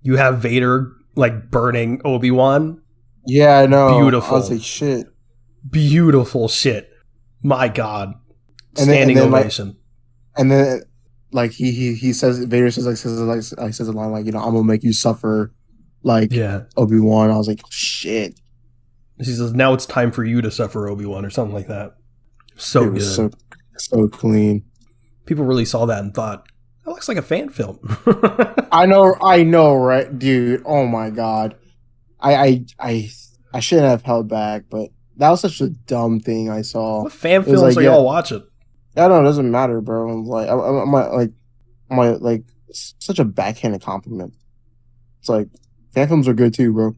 you have Vader like burning Obi-Wan. Yeah, I know. Beautiful. I was like, shit. Beautiful shit. My God. And Standing then, ovation. And then, like he says, Vader says a line like, I'm gonna make you suffer, like Obi-Wan. I was like, shit. He says, now it's time for you to suffer, Obi-Wan, or something like that. So good. So clean. People really saw that and thought, that looks like a fan film. I know, right, dude? Oh my God, I shouldn't have held back, but that was such a dumb thing I saw. What fan films are y'all watching? I don't know. It doesn't matter, bro. I'm like such a backhanded compliment. It's like fan films are good too, bro.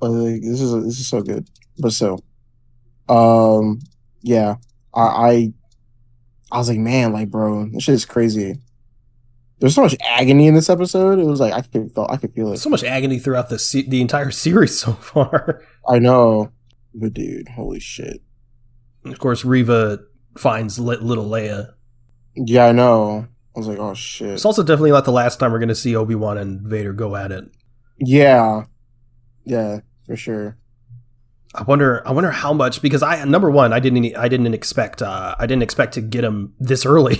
But like, this is so good. But so, yeah, I was like, man, like, bro, this shit is crazy. There's so much agony in this episode. It was like I could feel it. So much agony throughout the entire series so far. I know, but dude, holy shit! And of course, Reva finds little Leia. Yeah, I know. I was like, oh shit. It's also definitely not the last time we're going to see Obi-Wan and Vader go at it. Yeah, for sure. I wonder how much, because I didn't expect to get him this early.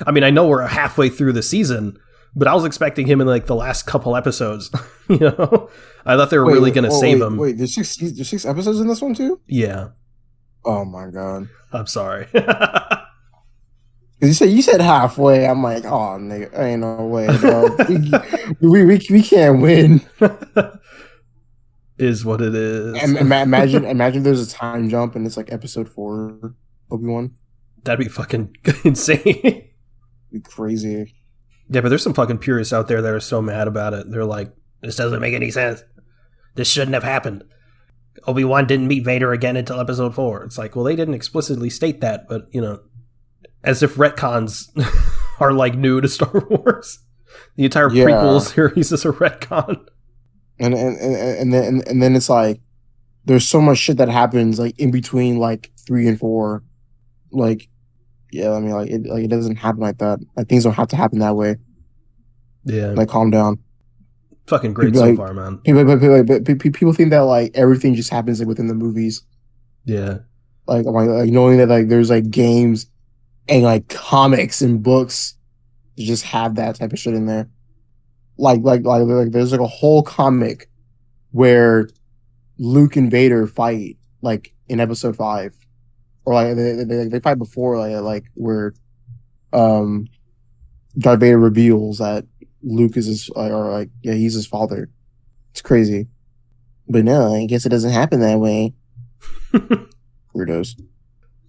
I mean, I know we're halfway through the season, but I was expecting him in like the last couple episodes. You know, I thought they were really going to save him. Wait, there's six episodes in this one too? Yeah. Oh my God. I'm sorry. Because you said halfway. I'm like, oh nigga, ain't no way, bro. we can't win. Is what it is. Imagine there's a time jump and it's like episode 4 Obi-Wan. That'd be fucking insane. Be crazy. Yeah, but there's some fucking purists out there that are so mad about it. They're like, this doesn't make any sense. This shouldn't have happened. Obi-Wan didn't meet Vader again until episode 4. It's like, well, they didn't explicitly state that, but, you know, as if retcons are like new to Star Wars. The entire prequel series is a retcon. And then it's like there's so much shit that happens like in between like 3 and 4. Like, yeah, I mean, like it doesn't happen like that. Like things don't have to happen that way. Yeah, like calm down. Fucking great so far, man. People think that like everything just happens like within the movies. Yeah, like knowing that like there's like games and like comics and books that just have that type of shit in there. Like there's like a whole comic where Luke and Vader fight like in episode 5, or like they fight before like where Darth Vader reveals that Luke is he's his father. It's crazy, but no, I guess it doesn't happen that way. Weirdos.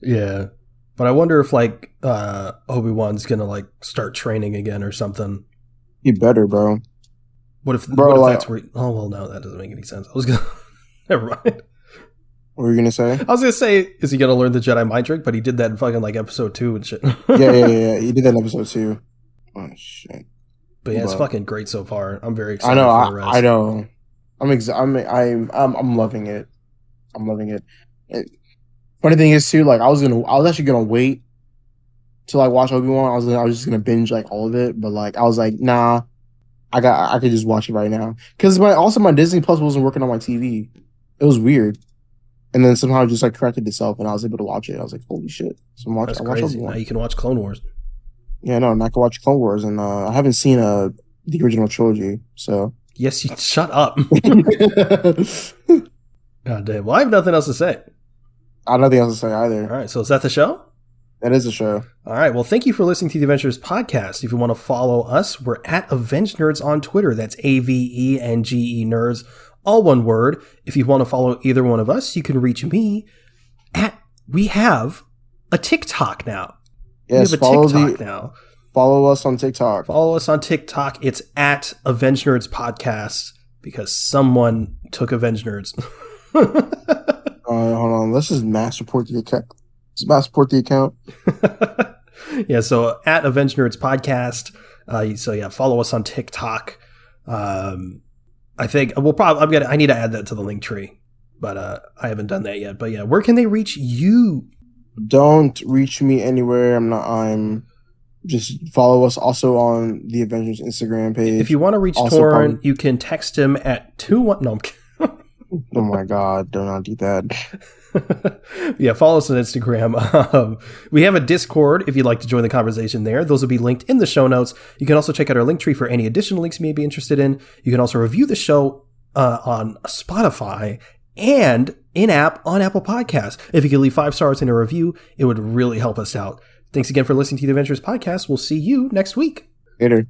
Yeah, but I wonder if like Obi-Wan's gonna like start training again or something. You better, bro. What if that's where? Oh well, no, that doesn't make any sense. I was gonna. Never mind. What were you gonna say? I was gonna say, is he gonna learn the Jedi mind trick? But he did that in fucking like episode 2 and shit. Yeah. He did that in episode 2. Oh shit. But yeah, it's fucking great so far. I'm very excited. I know. I'm loving it. I'm loving it. Funny thing is too, like I was actually gonna wait till I watch Obi-Wan. I was just gonna binge like all of it, but like I was like, nah, I could just watch it right now. Because my Disney Plus wasn't working on my TV. It was weird. And then somehow it just like corrected itself and I was able to watch it. I was like, holy shit. So that's crazy. Now you can watch Clone Wars. Yeah, no, and I can watch Clone Wars, and I haven't seen the original trilogy, so yes, you shut up. God damn. Well, I have nothing else to say. I have nothing else to say either. All right, so is that the show? That is the show. All right. Well, thank you for listening to the Avengenerds podcast. If you want to follow us, we're at Avengenerds on Twitter. That's AVENGE Nerds, all one word. If you want to follow either one of us, you can reach me at. We have a TikTok now. Yes, follow us on TikTok. Follow us on TikTok. It's at Avengenerds podcast because someone took Avengenerds. Hold on. let's just mass report the account. Let's mass report the account. Yeah, so at Avengenerds Podcast. So yeah, follow us on TikTok. I think we'll probably. I need to add that to the link tree, but I haven't done that yet. But yeah, where can they reach you? Don't reach me anywhere. I'm just follow us also on the Avengers Instagram page. If you want to reach Torn, you can text him at 21. No, I'm kidding. Oh my God, do not do that. Yeah, follow us on Instagram. We have a Discord if you'd like to join the conversation there. Those will be linked in the show notes. You can also check out our link tree for any additional links you may be interested in. You can also review the show on Spotify and in-app on Apple Podcasts. If you could leave 5 stars in a review, it would really help us out. Thanks again for listening to the Adventures Podcast. We'll see you next week. Later.